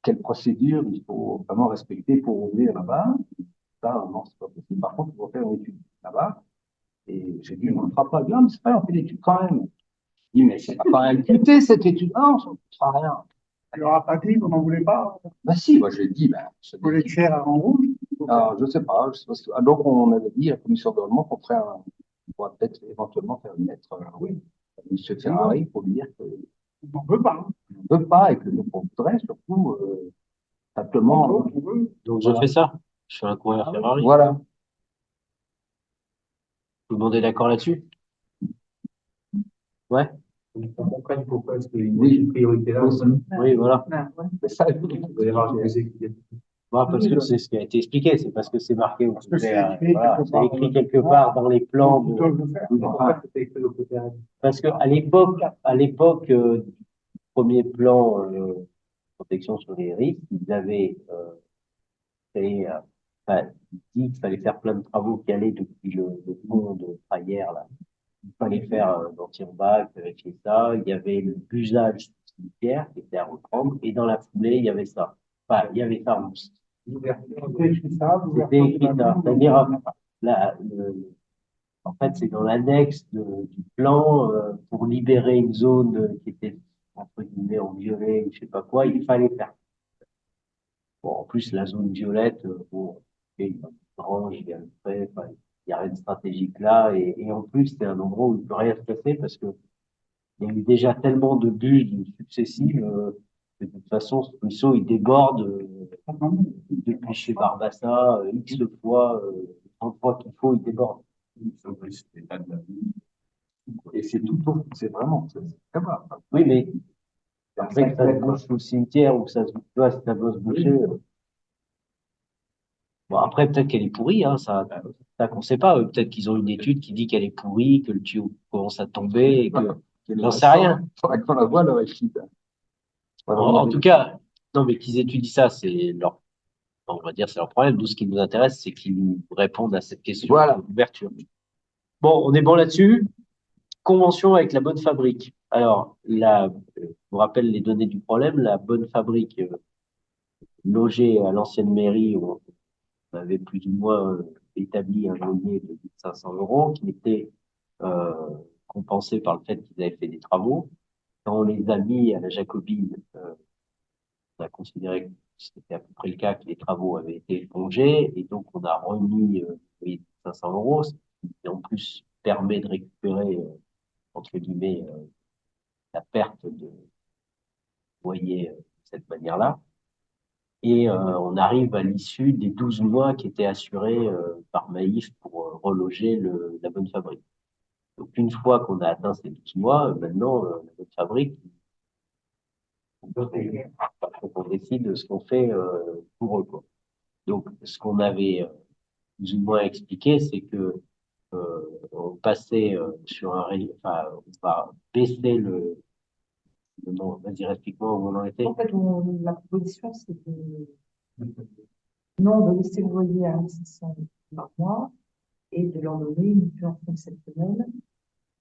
quelle procédure il faut vraiment respecter pour ouvrir là-bas. Ça, non, c'est pas possible. Par contre, il faut faire une étude là-bas. Et j'ai dit, on ne fera pas bien, mais c'est pas, on fait l'étude quand même. Il dit, mais c'est pas quand même cuté, cette étude. Non, ça ne fera rien. Il leur a pas dit qu'on n'en voulait pas. Bah si, moi je lui ai dit, Il faut l'écrire en rouge. alors, je sais pas. Donc, on avait dit à la commission d'environnement qu'on ferait on pourrait peut-être éventuellement faire une lettre, oui, à M. Ferrari pour lui dire qu'on On n'en veut pas. ne veut pas et que nous, on voudrait surtout simplement. On veut. Donc je fais ça. Je fais un courrier à Ferrari. Voilà. Tout le monde est d'accord là-dessus? Ouais. On comprend pourquoi est-ce qu'il y a Oui. une priorité là. Aussi. Oui, voilà. Mais ça, Il doit y avoir des explications. Voilà, parce que c'est ce qui a été expliqué, c'est parce que c'est marqué. Parce que c'est écrit Voilà, quelque c'est part. écrit quelque part dans les plans. Ils doivent le faire. Pourquoi c'était écrit au côté arabe? Parce que à l'époque du premier plan protection sur les risques, ils avaient créé, enfin, dit qu'il fallait faire plein de travaux qui allaient depuis le pont de Praillère là. Il fallait faire l'anti-bac, vérifier ça. Il y avait le busage du cimetière qui était à reprendre, et dans la foulée, il y avait ça. Enfin, il y avait ça. C'était écrit ça. C'était écrit ça. C'est-à-dire, en fait, c'est dans l'annexe du plan pour libérer une zone qui était entre guillemets, en violet, je sais pas quoi, il fallait faire. Bon, en plus, la zone violette, bon, il y a une grange, il y a le pré, enfin, il y a rien de stratégique là, et en plus, c'est un endroit où il peut rien se passer parce que il y a eu déjà tellement de bus successives, que de toute façon, ce ruisseau, il déborde, depuis chez Barbassa, X fois, 30 fois qu'il faut, il déborde. Et c'est tout autour, c'est vraiment, c'est très bas. Oui, mais après que ça se bouche sous le cimetière ou que ça se, tu vois, si ça doit se boucher, bon, après, peut-être qu'elle est pourrie, hein, ça qu'on sait pas. Peut-être qu'ils ont une étude qui dit qu'elle est pourrie, que le tuyau commence à tomber et que, j'en sais rien. Faudrait qu'on la voie, leur étude. En tout cas, non, mais qu'ils étudient ça, c'est leur, on va dire, c'est leur problème. Nous, ce qui nous intéresse, c'est qu'ils nous répondent à cette question Voilà. d'ouverture. Bon, on est bon là-dessus. Convention avec la bonne fabrique. Alors, je vous rappelle les données du problème. La bonne fabrique, logée à l'ancienne mairie, où on avait plus ou moins établi un loyer de 1500 € qui était euh, compensé par le fait qu'ils avaient fait des travaux. Quand on les a mis à la Jacobine, on a considéré que c'était à peu près le cas, que les travaux avaient été épongés, et donc on a remis le loyer de 500 €, ce qui en plus permet de récupérer, entre guillemets, la perte de loyer de cette manière-là. Et on arrive à l'issue des 12 mois qui étaient assurés par Maïf pour reloger la bonne fabrique. Donc une fois qu'on a atteint ces 12 mois, maintenant la bonne fabrique, on décide de ce qu'on fait pour eux, quoi. Donc ce qu'on avait plus ou moins expliqué, c'est que on passait sur enfin, on va baisser non, vas-y, explique-moi où on en était. En fait, la proposition, c'est non, de laisser le loyer à 1600 par mois et de leur donner une pension exceptionnelle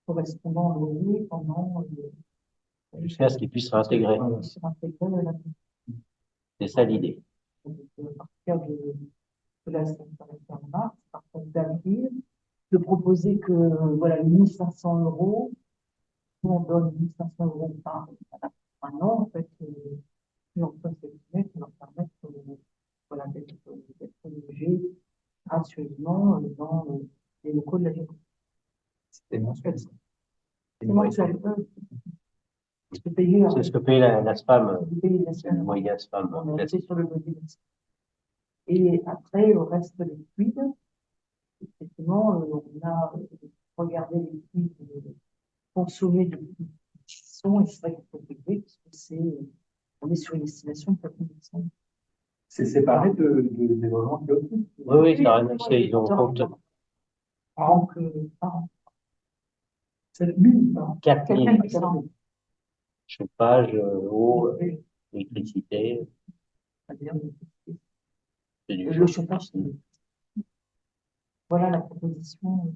correspondant au loyer pendant Jusqu'à ce qu'ils puissent réintégrer. sur intégrer la C'est ça l'idée. à partir de la semaine en mars, à partir d'avril, de proposer que voilà, les 1500 €, nous on donne 1500 € par un an, en fait, et on peut s'estimer qui leur permettent voilà, d'être logés gracieusement dans les locaux de la ville. C'est mensuel. C'est mensuel. Je peux payer, C'est ce que paye la SPAM, je peux payer la le semaine. moyen SPAM. On est sur le loyer. Et après, au reste des fluides, effectivement, on a regardé les fluides consommés depuis qui sont, et c'est vrai qu'il faut payer, parce que on est sur une estimation de 4%. C'est séparé des logements qui aussi. Oui, oui, ça n'a rien à faire. Ils ont compte Donc, par an. C'est le minimum par an. 4000 400. chauffage, eau, électricité. C'est-à-dire, C'est du le chaud. chauffage, voilà la proposition.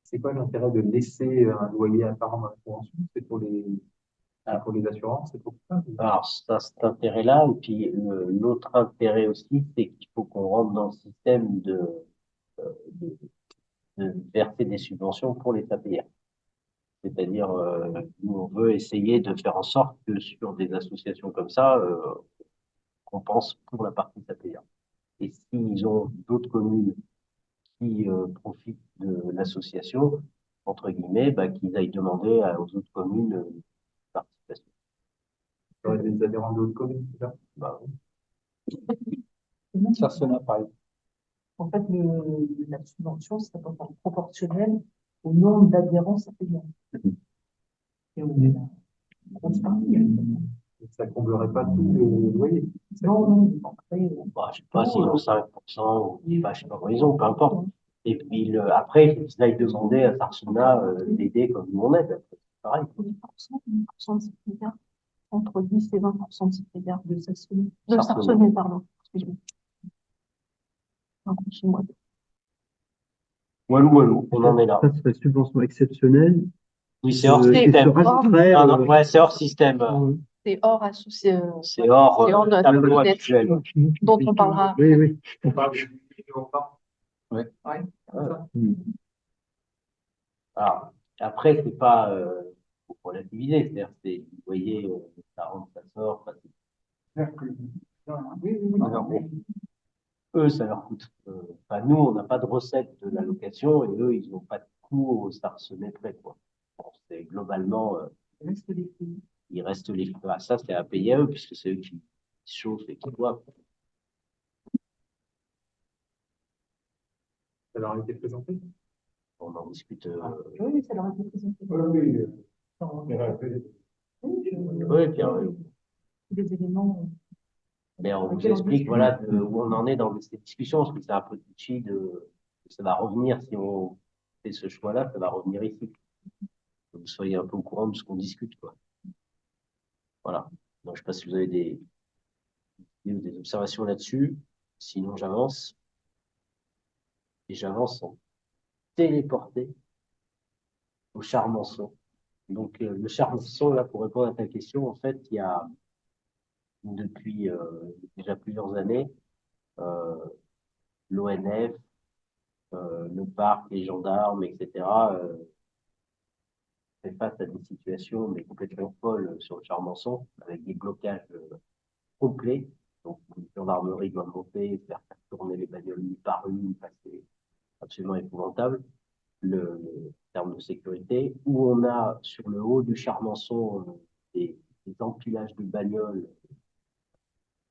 C'est quoi l'intérêt de laisser un loyer apparent dans la convention? C'est pour les assurances, c'est pour ça? Alors, ça, cet intérêt-là, et puis l'autre intérêt aussi, c'est qu'il faut qu'on rentre dans le système de, de verser des subventions pour les APR. C'est-à-dire, nous, on veut essayer de faire en sorte que sur des associations comme ça, on pense pour la partie APR. Et s'ils ont d'autres communes qui profitent de l'association, entre guillemets, bah, qu'ils aillent demander aux autres communes participation. Il y aurait des adhérents d'autres communes, c'est ça? Bah, Ça sonne pareil. En fait, la subvention, c'est proportionnel au nombre d'adhérents payants. Et on est là. Grosse partie. Ça ne comblerait pas tous les loyers. Non, non, après, bah, je sais pas s'ils ont 5%, ou bah, je sais pas quoi ils ont, peu importe. Et puis après, il faut qu'ils aillent demander à Sarsona d'aider comme nous on aide. C'est pareil. 10% de CPR, entre 10 et 20% de CPR de Sarsonnet. De Sarsonnet. Sarsonnet, pardon. Excuse-moi. Non, chez moi. Walou, on en est là. Ça serait subvention exceptionnelle. Oui, c'est hors C'est système. hors- rajouterait, Non, non, ouais, c'est hors système. C'est hors associé. C'est hors C'est hors de la tableau tablette habituel. dont on parlera. Oui, oui. On parle de millions par an. Ouais. Ouais. Alors, après, c'est pas faut relativiser. C'est-à-dire, vous voyez, ça rentre, ça sort. Enfin, C'est-à-dire que, Oui, oui, alors, eux, ça leur coûte. Enfin, nous, on n'a pas de recette de la location et eux, ils n'ont pas de coût au Sarcenet près, quoi. Bon, c'est globalement, il reste des filles. il reste les. Ah, ça, c'est à payer à eux, puisque c'est eux qui chauffent et qui boivent. Ça leur a été présenté? On en discute. Oui, oui, ça leur a été présenté. oui, Oui, puis, Des éléments. mais on vous Auquel on explique, discute. voilà, où on en est dans cette discussion, parce que c'est un peu touchy ça va revenir si on fait ce choix-là, ça va revenir ici. Que vous soyez un peu au courant de ce qu'on discute, quoi. Voilà. Donc, je ne sais pas si vous avez des observations là-dessus. Sinon, j'avance. Et j'avance en téléporté au Charmençon. Donc, le Charmençon, là, pour répondre à ta question, en fait, il y a, depuis déjà plusieurs années, l'ONF, le parc, les gendarmes, etc., fait face à des situations mais complètement folles sur le Charmençon, avec des blocages complets. Donc, une gendarmerie doit monter, faire tourner les bagnoles une par une, c'est absolument épouvantable, en termes de sécurité, où on a sur le haut du Charmençon des empilages de bagnoles.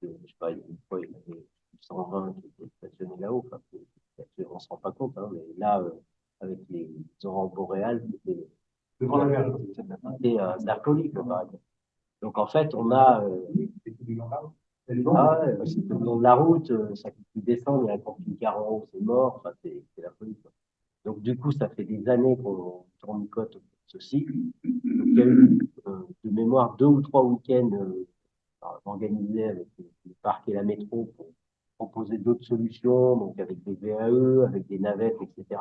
Je sais pas, une fois, il y avait 120 qui étaient stationnés là-haut. Enfin, on ne se rend pas compte, hein, mais là, avec les aurores boréales, c'était Devant la gare. de la folie, quoi, par exemple. Donc, en fait, on a. C'est tout le long de la route, ça peut plus descendre, il y a un camping-car en haut, c'est mort, enfin, c'est la folie, quoi. Donc, du coup, ça fait des années qu'on tournicote ceci. Donc, il y a eu, de mémoire, 2 ou 3 week-ends organisés avec le parc et la métro pour proposer d'autres solutions, donc avec des VAE, avec des navettes, etc.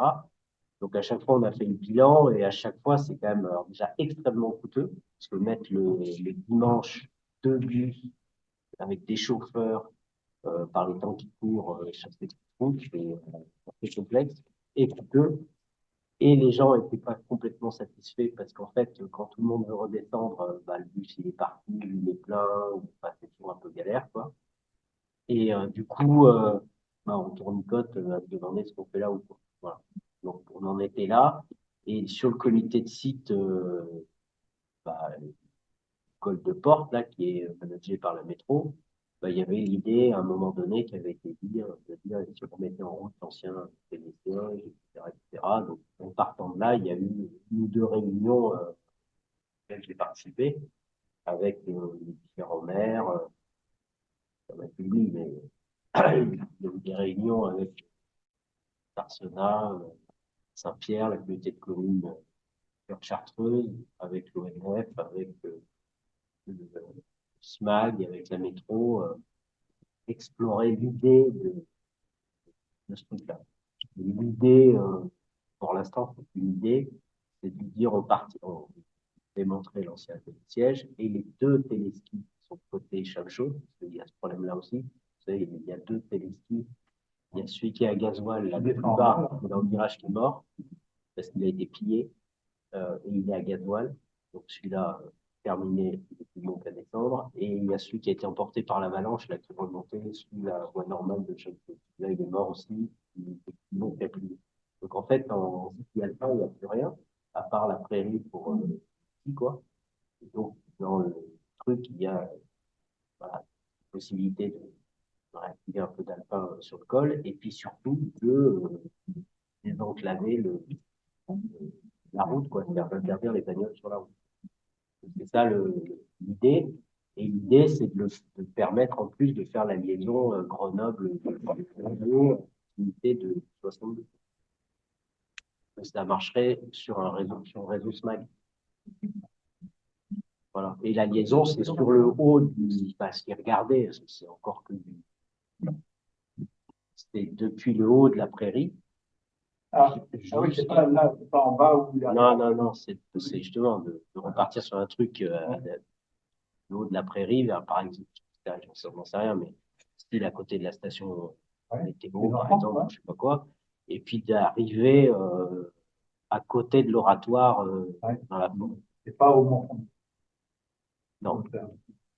Donc, à chaque fois, on a fait le bilan et à chaque fois, c'est quand même déjà extrêmement coûteux, parce que mettre le dimanche 2 bus avec des chauffeurs par les temps qui courent sur ces routes, c'est complexe et coûteux. Et les gens n'étaient pas complètement satisfaits parce qu'en fait, quand tout le monde veut redescendre, le bus il est parti, il est plein, enfin, c'est toujours un peu galère, quoi. Et du coup, on tournicote à se demander ce qu'on fait là ou quoi. Voilà. Donc, on en était là. Et sur le comité de site, l'école de Porte, là, qui est managée par la métro, il y avait l'idée, à un moment donné, qui avait été dit, de dire, si on mettait en route l'ancien Télécien, etc., etc. Donc, en partant de là, il y a eu une ou deux réunions auxquelles j'ai participé avec les différents maires, ça m'a publié, mais il y a eu des réunions avec Arsenal, Saint-Pierre, la communauté de communes Chartreuse, avec l'ONF, avec le SMAG, avec la métro, explorer l'idée de ce truc-là. L'idée, pour l'instant, c'est une idée, c'est de dire on démontrer l'ancien télésiège et les 2 téléskis qui sont côté Chamchaud, parce qu'il y a ce problème-là aussi. Vous savez, il y a 2 téléskis. Il y a celui qui est à gasoil, là, plus bas, dans le virage qui est mort, parce qu'il a été pillé, et il est à gasoil. Donc celui-là, terminé, il est plus bon qu'à descendre. Et il y a celui qui a été emporté par l'avalanche, là, qui est remonté, sous la voie normale de Chamchaud. Là, il est mort aussi, il est plus bon qu'à plier. Donc en fait, en ski alpin, il n'y a plus rien, à part la prairie pour quoi. Et donc, dans le truc, il y a voilà, possibilité de réactiver un peu d'alpin sur le col, et puis surtout de désenclaver la route, quoi, faire interdire les bagnoles sur la route. C'est ça l'idée. Et l'idée, c'est de permettre en plus de faire la liaison Grenoble-unité de 62. Ça marcherait sur un réseau SMAG. Voilà. Et la liaison, c'est sur le haut du. Regardez, c'est encore que c'est depuis le haut de la prairie. oui, c'est pas là, c'est pas en bas où il y a. Non, c'est justement de repartir sur un truc le haut de la prairie, par exemple, j'en sais rien, mais style à côté de la station météo, par exemple, je sais pas quoi, et puis d'arriver à côté de l'oratoire dans la forêt. Et pas au Mont. Non,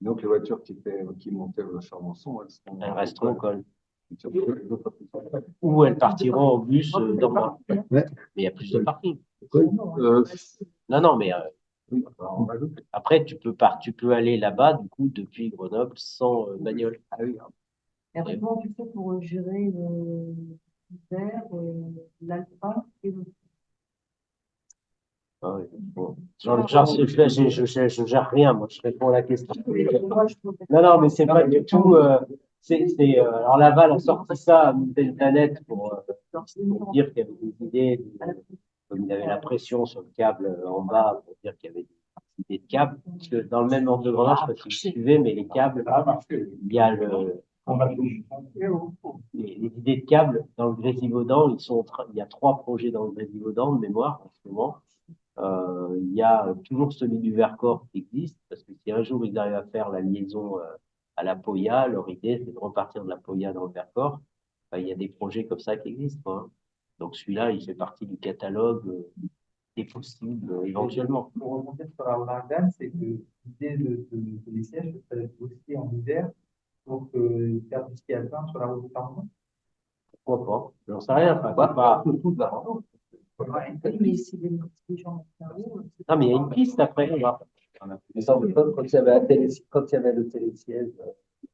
Donc, les voitures qui montaient au Charançon, elles resteront au col. elles Ou elles partiront en bus dans le nord. Mais il y a plus de parking. Non, mais oui, on rajoute. après, tu peux aller là-bas, du coup, depuis Grenoble, sans bagnole. Ah oui, Et après, comment tu fais pour gérer l'hiver, l'alpin et le. Ah oui, bon. Je gère rien, moi, je réponds à la question. Non, mais c'est pas du tout. Alors Laval a sorti ça à Nouvelle Planète pour dire qu'il y avait des idées, comme il avait la pression sur le câble en bas, pour dire qu'il y avait des idées de câbles. Parce que dans le même ordre de grandeur, je ne sais pas si vous suivez, mais les câbles, il y a les idées de câbles dans le Grésivaudan, il y a 3 projets dans le Grésivaudan de mémoire en ce moment. Il y a toujours celui du Vercors qui existe, parce que si un jour ils arrivent à faire la liaison à la Poya, leur idée c'est de repartir de la Poya dans le Vercors. Enfin, il y a des projets comme ça qui existent, quoi, hein. Donc celui-là, il fait partie du catalogue des possibles éventuellement. Pour rebondir sur la Ardennes, c'est que l'idée de les sièges, ça va être aussi en hiver pour faire du ski alpin sur la route de Tarnon. Pourquoi pas? J'en sais rien. Enfin, c'est pas... Oui, mais c'est des gens qui arrivent. Non, mais il y a une piste après. Mais ça, quand il y avait le télésiège,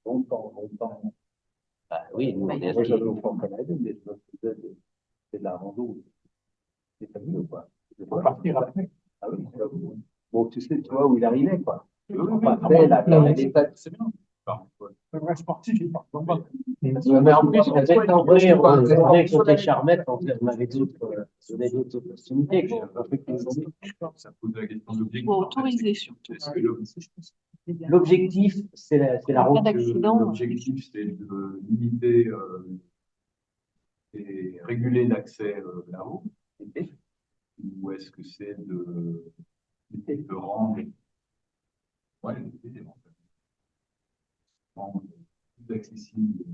longtemps. Bah, oui, nous, on est Moi, j'avais inscrits. au Fort Canadien, mais je me faisais de la rando. C'est fabuleux, quoi. Pour partir après. Ah oui, j'avoue. Bon, tu sais, tu vois où il arrivait, quoi. Après, L'état, C'est bien. Enfin, ouais. le vrai sportif, il part en bas. Mais en plus, on avait compté Charmette, on avait d'autres opportunités. Quoi. Ça pose la question de l'objectif. Faut en fait. autoriser surtout. Est-ce que L'objectif, c'est la En route. cas d'accident. l'objectif, c'est de limiter et réguler l'accès là-haut? Ou est-ce que c'est de rendre éventuellement, rendre plus accessible?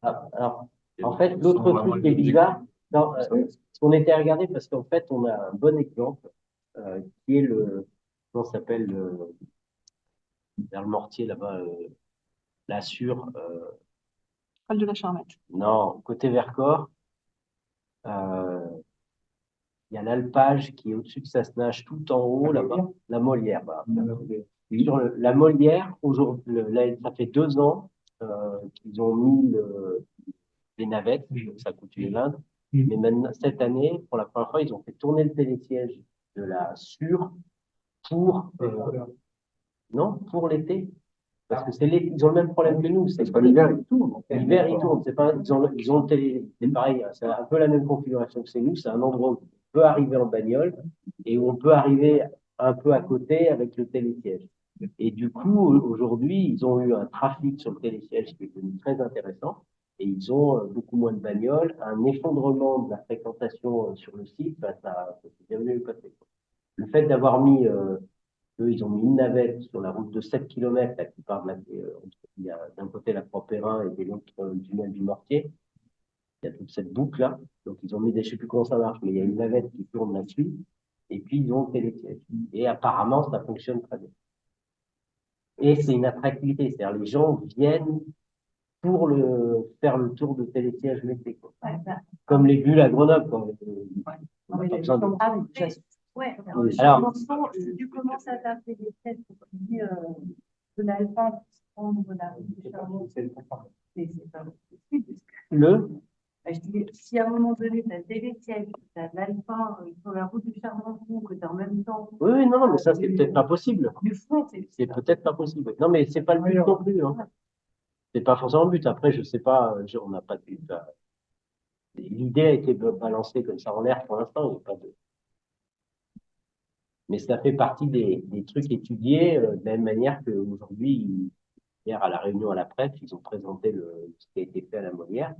Alors, en fait, l'autre truc qui est bizarre, on était à regarder parce qu'en fait, on a un bon exemple qui est comment ça s'appelle, vers le Mortier là-bas, la Sûre, Col de la Charmette. non, côté Vercors, il y a l'alpage qui est au-dessus de Sassenage, tout en haut là-bas, la Molière. Voilà. Sur la Molière, aujourd'hui, ça fait 2 ans qu'ils ont mis les navettes, donc ça coûte une blinde. Mais maintenant, cette année, pour la première fois, ils ont fait tourner le télésiège de la Sûre pour non, pour l'été. Parce que ils ont le même problème que nous. C'est pas l'hiver, il tourne. L'hiver, ils tournent. C'est pas, ils ont le télé, c'est pareil, c'est un peu la même configuration que c'est nous. C'est un endroit où on peut arriver en bagnole et où on peut arriver un peu à côté avec le télésiège. Et du coup, aujourd'hui, ils ont eu un trafic sur le télésiège qui est devenu très intéressant. Et ils ont beaucoup moins de bagnoles, un effondrement de la fréquentation sur le site, bah, ça s'est bien mieux passé. Le fait d'avoir mis, eux, ils ont mis une navette sur la route de 7 km là, qui part de il y a d'un côté la Croix-Perrin et de l'autre le tunnel du Mortier. Il y a toute cette boucle-là. Donc, ils ont mis je ne sais plus comment ça marche, mais il y a une navette qui tourne là-dessus. Et puis, ils ont le télésiège. Et apparemment, ça fonctionne très bien. Et c'est une attractivité. C'est-à-dire, les gens viennent pour faire le tour de télésiège l'été, quoi. Ouais, Comme les bulles à Grenoble, quoi. On n'a pas besoin de... ouais, Alors, si tu commences à taper des têtes de l'alpin qui se prendre de la route de Charmont, c'est pas possible. Je dis, si à un moment donné, tu as des sièges, tu as de l'alpin sur la route du Charbonneau, que tu as en même temps. Oui, non, mais ça, c'est peut-être pas possible. Du fond, C'est peut-être pas possible. Non, mais c'est pas le but non plus, hein. C'est pas forcément le but. Après, je sais pas, on n'a pas de but. L'idée a été balancée comme ça en l'air pour l'instant, il n'y a pas de. Mais ça fait partie des trucs étudiés de la même manière qu'aujourd'hui, hier à la réunion à la presse, ils ont présenté ce qui a été fait à la Molière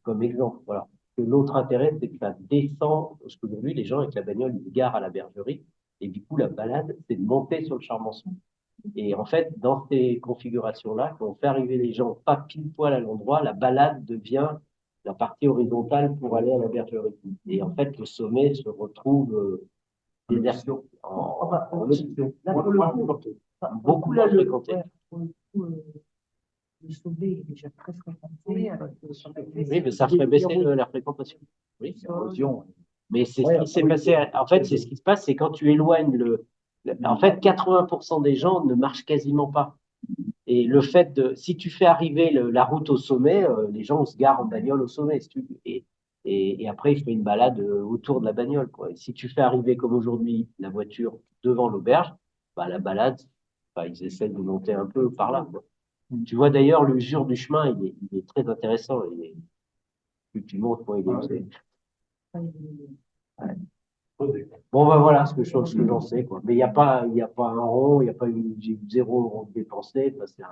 comme exemple. Voilà. L'autre intérêt, c'est que ça descend, parce qu'aujourd'hui, les gens avec la bagnole, ils garent à la bergerie, et du coup, la balade, c'est de monter sur le Charançon. Et en fait, dans ces configurations-là, quand on fait arriver les gens pas pile poil à l'endroit, la balade devient la partie horizontale pour aller à la bergerie. Et en fait, le sommet se retrouve déserté en option. Là, pour le coup, Beaucoup l'ont fréquenté. ouais, pour le coup, le sommet est déjà très fréquenté. Oui, mais ça ferait baisser la fréquentation. Oui, mais c'est ce qui s'est passé. En fait, c'est ce qui se passe, c'est quand tu éloignes en fait, 80% des gens ne marchent quasiment pas. Et le fait si tu fais arriver la route au sommet, les gens se garent en bagnole au sommet. Et après, ils font une balade autour de la bagnole, quoi. Et si tu fais arriver, comme aujourd'hui, la voiture devant l'auberge, bah, la balade, bah, ils essaient de monter un peu par là, quoi. Tu vois d'ailleurs, le jour du chemin, il est très intéressant. Plus tu montes, moins il est. Ouais. Bon, ben voilà ce que j'en sais, quoi. Mais il y a pas un rond, il n'y a pas j'ai eu 0 € dépensé. Enfin, c'est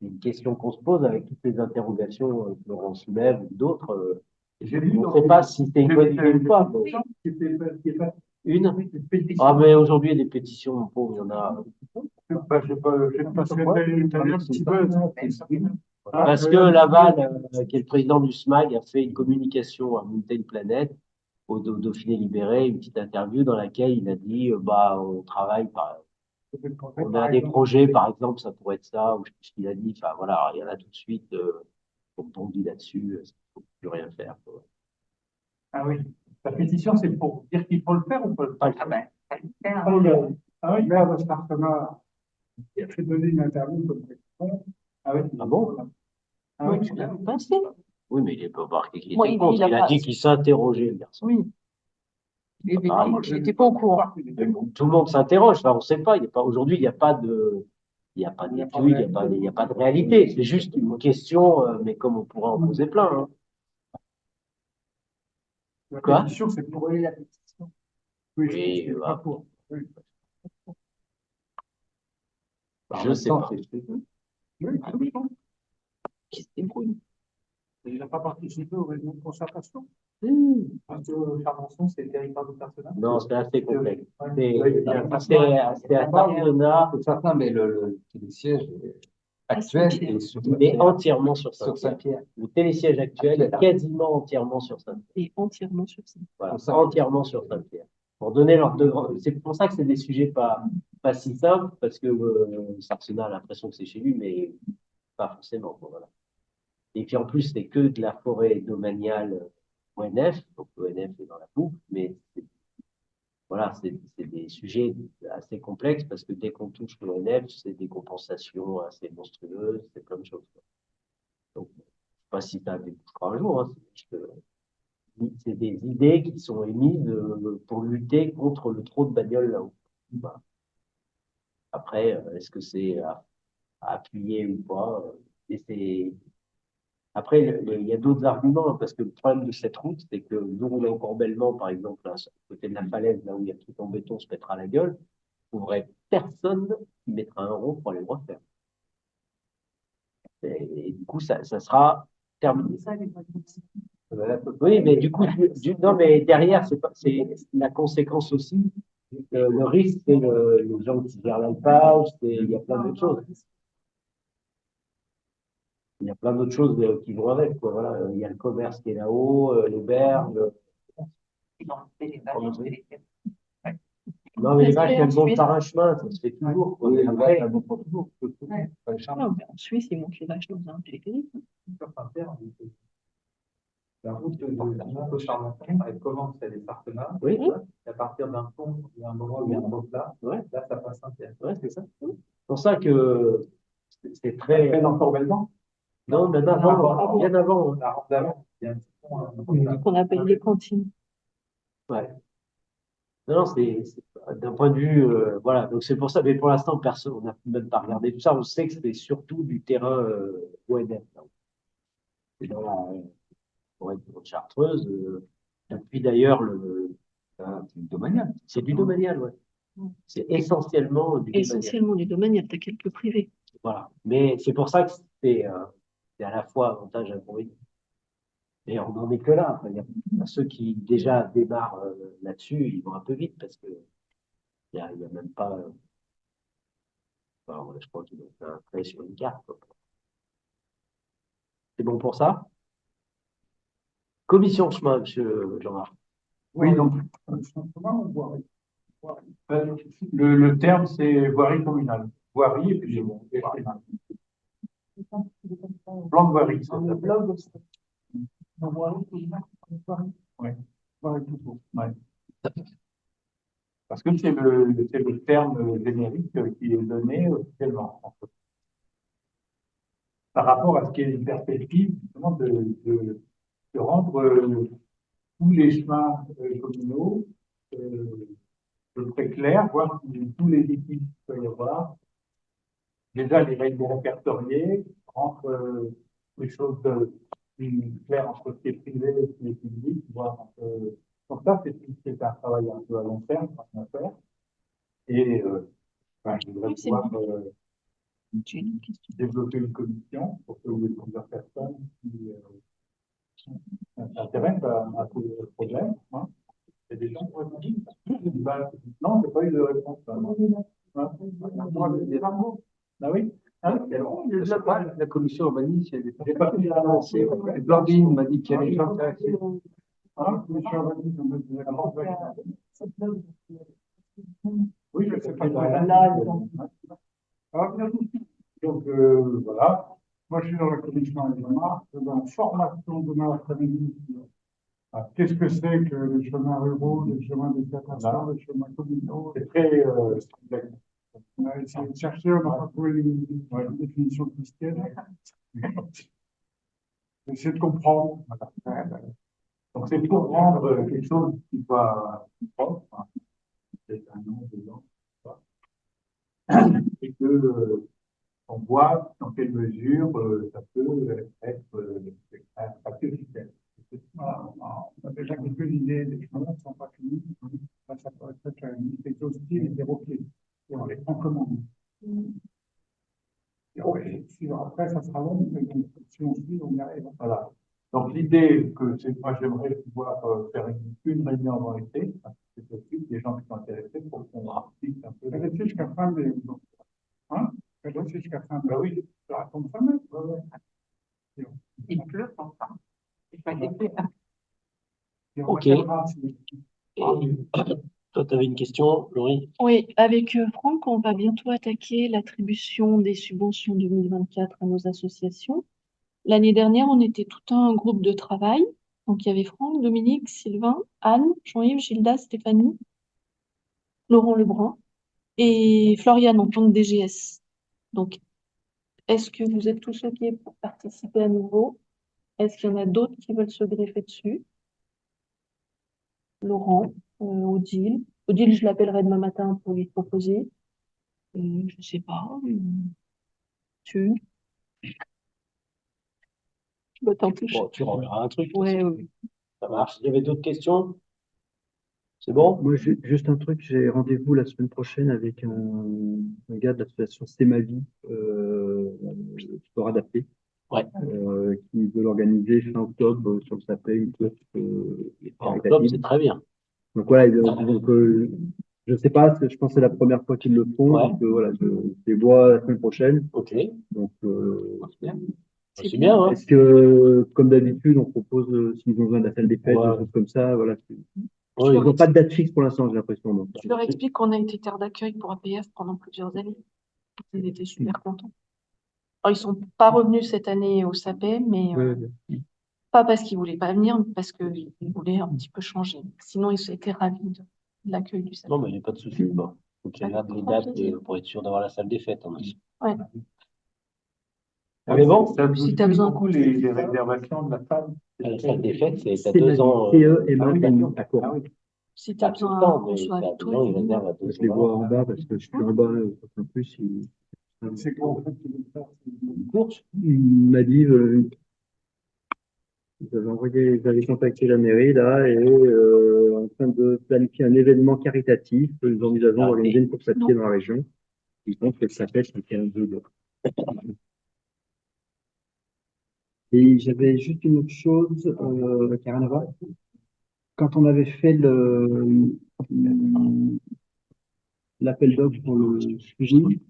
une question qu'on se pose avec toutes les interrogations que Laurent soulève ou d'autres. On ne sait pas si c'est une bonne idée ou pas. Une? Ah, mais aujourd'hui, il y a des pétitions, mon pauvre, il y en a. Parce Parce que Laval, qui est le président du SMAG, a fait une communication à Mountain Planet, au Dauphiné Libéré, une petite interview dans laquelle il a dit bah, on a des projets, par exemple, ça pourrait être ça, ou je sais plus ce qu'il a dit, enfin voilà, il y en a tout de suite, on bondit là-dessus, il ne faut plus rien faire, quoi. Ah oui. La pétition, c'est pour dire qu'il faut le faire ou pas le faire? Ah oui, le maire de Startona a fait donner une interview comme président. Ah oui. Ah bon? Ah oui, Tu l'as passé. Oui, mais il n'est pas marqué qu'il Moi, était contre, il a dit qu'il s'interrogeait, le garçon. Oui. Ah, Il n'était pas au courant. Tout le monde s'interroge, enfin, on ne sait pas, aujourd'hui, il n'y a pas d'études, il n'y a pas de réalité, c'est juste une question, mais comme on pourrait en poser plein, hein. la Quoi? pétition, c'est pour Pour la pétition. Oui, Oui, c'est pas pour. Oui. Je sais pas. Oui, Ah oui. Qui se débrouille. il n'a pas participé aux réunions de concertation. Parce que Charançon, c'est le territoire du personnel. Non, c'est assez complexe. Ouais. C'est à Sardiona, C'est certain, mais le télésiège actuel est sur il est entièrement sur sur Saint-Pierre. Saint-Pierre. Le télésiège actuel est quasiment entièrement sur Saint-Pierre. Et entièrement sur ça. Voilà, Sur Saint-Pierre. entièrement sur Saint-Pierre. Pour donner leur c'est pour ça que c'est des sujets pas si simples, parce que Sarcena a l'impression que c'est chez lui, mais pas forcément, quoi, voilà. Et puis en plus, c'est que de la forêt domaniale ONF, donc l'ONF est dans la boucle, mais voilà, c'est des sujets assez complexes parce que dès qu'on touche l'ONF, c'est des compensations assez monstrueuses, c'est plein de choses, quoi. Donc, je ne sais pas si ça débouchera un jour, hein, c'est des idées qui sont émises pour lutter contre le trop de bagnoles là-haut. Voilà. Après, est-ce que c'est à appuyer ou pas? Après, il y a d'autres arguments, hein, parce que le problème de cette route, c'est que nous, on est au Corbellement, par exemple, là, à côté de la falaise, là où il y a tout en béton, se mettra à la gueule. Il n'y aurait personne qui mettra un rond pour aller le refaire. Et du coup, ça sera terminé. Oui, mais du coup, non, mais derrière, c'est la conséquence aussi. Le risque, c'est les gens qui gèrent l'alpage, il y a plein d'autres choses. Il y a plein d'autres choses qui vont avec, quoi. Voilà, il y a le commerce qui est là-haut, l'auberge. Non, mais les vaches, elles vont par un chemin, ça se fait toujours, quoi. Oui, Et après, elles vont pour toujours. Non, mais en Suisse, ils montent les vaches dans un téléphérique. Sur Saint-Pierre, la route de Montaut-Charmenton, elle commence à des Sartena. oui, À partir d'un pont, il y a un moment où il y a un plat, ouais, là, ça passe Saint-Pierre. ouais, c'est ça. C'est pour ça que c'est très. Dans le Corbellement? Non, bien avant, bien avant. La rampe d'avant, il y a un petit pont. Qu'on appelle les cantines. Ouais. Non, d'un point de vue, voilà. Donc c'est pour ça, mais pour l'instant, personne, on n'a même pas regardé tout ça. On sait que c'était surtout du terrain ONF. C'est dans la forêt de Chartreuse. Depuis d'ailleurs C'est du domanial. c'est du domanial, ouais. C'est essentiellement du domanial. Essentiellement du domaine, il y a peut-être quelques privés. Voilà. Mais c'est pour ça que c'est à la fois avantage et inconvénient. Et on n'en est que là. Enfin, il y a ceux qui déjà démarrent là-dessus, ils vont un peu vite parce que il y a même pas. Enfin, je crois qu'ils ont fait un trait sur une carte, quoi. C'est bon pour ça? Commission chemin, monsieur Jean-Marc. Oui, donc, Comment on voit? Le terme, c'est voirie communale. Voirie, et puis j'ai mon chemin. Plan de voirie, ça Dans le s'appelle. blog, on voit Ouais, tout court. Ouais. Parce que c'est le terme générique qui est donné officiellement. Par rapport à ce qui est une perspective, justement, de rendre tous les chemins communaux très clairs, voir tous les équipes qu'il peut y avoir. Déjà, les règles répertoriées, rendre les choses plus claires entre ce qui est privé et ce qui est public, voir un peu. Donc ça, c'est un travail un peu à long terme qu'on va faire. Et je voudrais Oui, c'est pouvoir J'ai une question. développer une commission pour que les plusieurs personnes qui s'intéressent à ce problème. Hein. Il y a des gens qui ont dit, non, j'ai pas eu de réponse. Ah oui? je sais pas, la commission urbanisme, il y a J'ai pas pu avancé. avancer. Blandine m'a dit qu'il y avait des gens intéressés. Hein, commission urbanisme, on est d'accord. Oui, je sais pas. Ah, bien. Donc, voilà. Moi, je suis dans la commission examen, dans la formation demain après-midi. Qu'est-ce que c'est que les chemins ruraux, les chemins de catastrophe, les chemins communaux? C'est très. On a essayé de chercher, on n'a pas trouvé une définition qui se tienne. Essayer de comprendre. Voilà. Donc, c'est pour rendre quelque chose qui soit propre, hein, peut-être un an, 2 ans, et que on voit dans quelle mesure ça peut être un système. Voilà, on a déjà quelques idées, les chemins ne sont pas finis. Là, ça peut être une liste exhaustive et des roquets. Et on les prend comme on dit. Et après, ça sera long, mais donc, si on suit, on y arrive. Voilà. Donc, l'idée que c'est, moi, j'aimerais pouvoir faire une réunion avant l'été, hein, c'est possible, des gens qui sont intéressés pour qu'on explique un peu. Elle est jusqu'à fin mai. Hein? Elle est jusqu'à fin mai. Ben oui. Ça attend fin mai. Il pleut, enfin. Il faut être Et on Ok. regardera si- Toi, tu avais une question, Laurie? Oui, avec Franck, on va bientôt attaquer l'attribution des subventions 2024 à nos associations. L'année dernière, on était tout un groupe de travail. Donc, il y avait Franck, Dominique, Sylvain, Anne, Jean-Yves, Gilda, Stéphanie, Laurent Lebrun et Floriane en tant que DGS. Donc, est-ce que vous êtes tous OK pour participer à nouveau? Est-ce qu'il y en a d'autres qui veulent se greffer dessus? Laurent, Odile. Odile, je l'appellerai demain matin pour lui proposer. Je sais pas. Tu. Bah, tant pis. Bon, tu renverras un truc. Ouais, ouais. Ça marche. Il y avait d'autres questions? C'est bon? Moi, juste un truc, j'ai rendez-vous la semaine prochaine avec un gars de l'association C'est ma vie, sport adapté, Ouais. qui veut l'organiser fin octobre sur le sapin, une course En octobre, caritative. c'est très bien. Donc voilà, je sais pas, je pense que c'est la première fois qu'ils le font, Ouais. donc voilà, je les vois la semaine prochaine. Ok. Donc, C'est bien. C'est C'est bien, hein? est-ce que, comme d'habitude, on propose, s'ils ont besoin de la salle des fêtes, Ouais. des choses comme ça, voilà. Oui, Ils n'ont pas de date fixe pour l'instant, j'ai l'impression. Donc. Je leur explique qu'on a été terre d'accueil pour APF pendant plusieurs années. Ils étaient super contents. Alors, ils sont pas revenus cette année au SAPE, mais pas parce qu'ils voulaient pas venir, mais parce qu'ils voulaient un petit peu changer. Sinon, ils étaient ravis de l'accueil du SAPE. non, mais il n'y a pas de souci. Bon. Faut qu'il regarde les dates pour être sûr d'avoir la salle des fêtes. Ouais. Ah, mais bon, Ça Si t'as besoin beaucoup les réservations de la salle. la salle des fêtes, c'est à C'est 2 ans. CE, d'accord. Ah oui. Si tu as Pas tout le besoin temps, qu'on mais soit à avec 2 toi, ans, ils dis-nous. réservent à 2 Je les vois en bas parce que je suis en bas, en plus, C'est quoi, en fait, qu'ils veulent faire? Une course. il m'a dit, ils avaient contacté la mairie là et en train de planifier un événement caritatif. Ils envisagent d'organiser une course à pied dans la région. Ils pensent que ça s'appelle le 15 de. Et j'avais juste une autre chose qui n'a rien à voir. Quand on avait fait l'appel d'offres pour le suivi,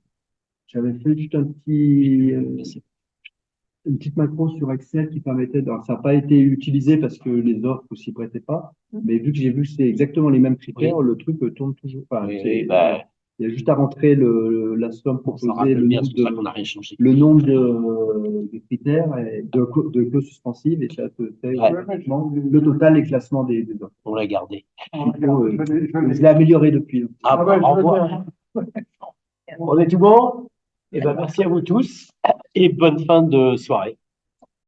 j'avais fait juste un petit une petite macro sur Excel qui permettait, alors ça n'a pas été utilisé parce que les offres ne s'y prêtaient pas, mais vu que j'ai vu que c'est exactement les mêmes critères, le truc tourne toujours. Enfin, Oui, c'est- oui, bah, il y a juste à rentrer la somme on s'en proposée, rappelle le bien, nombre c'est pour ça qu'on n'a rien changé. le nombre de critères et de clauses suspensives, et ça te fait Ouais. automatiquement le total et classement des offres. On l'a gardé. Je l'ai amélioré depuis. Ah, Ah bah, ouais, au je veux revoir. bien. On est tout bon? Eh ben, merci à vous tous et bonne fin de soirée.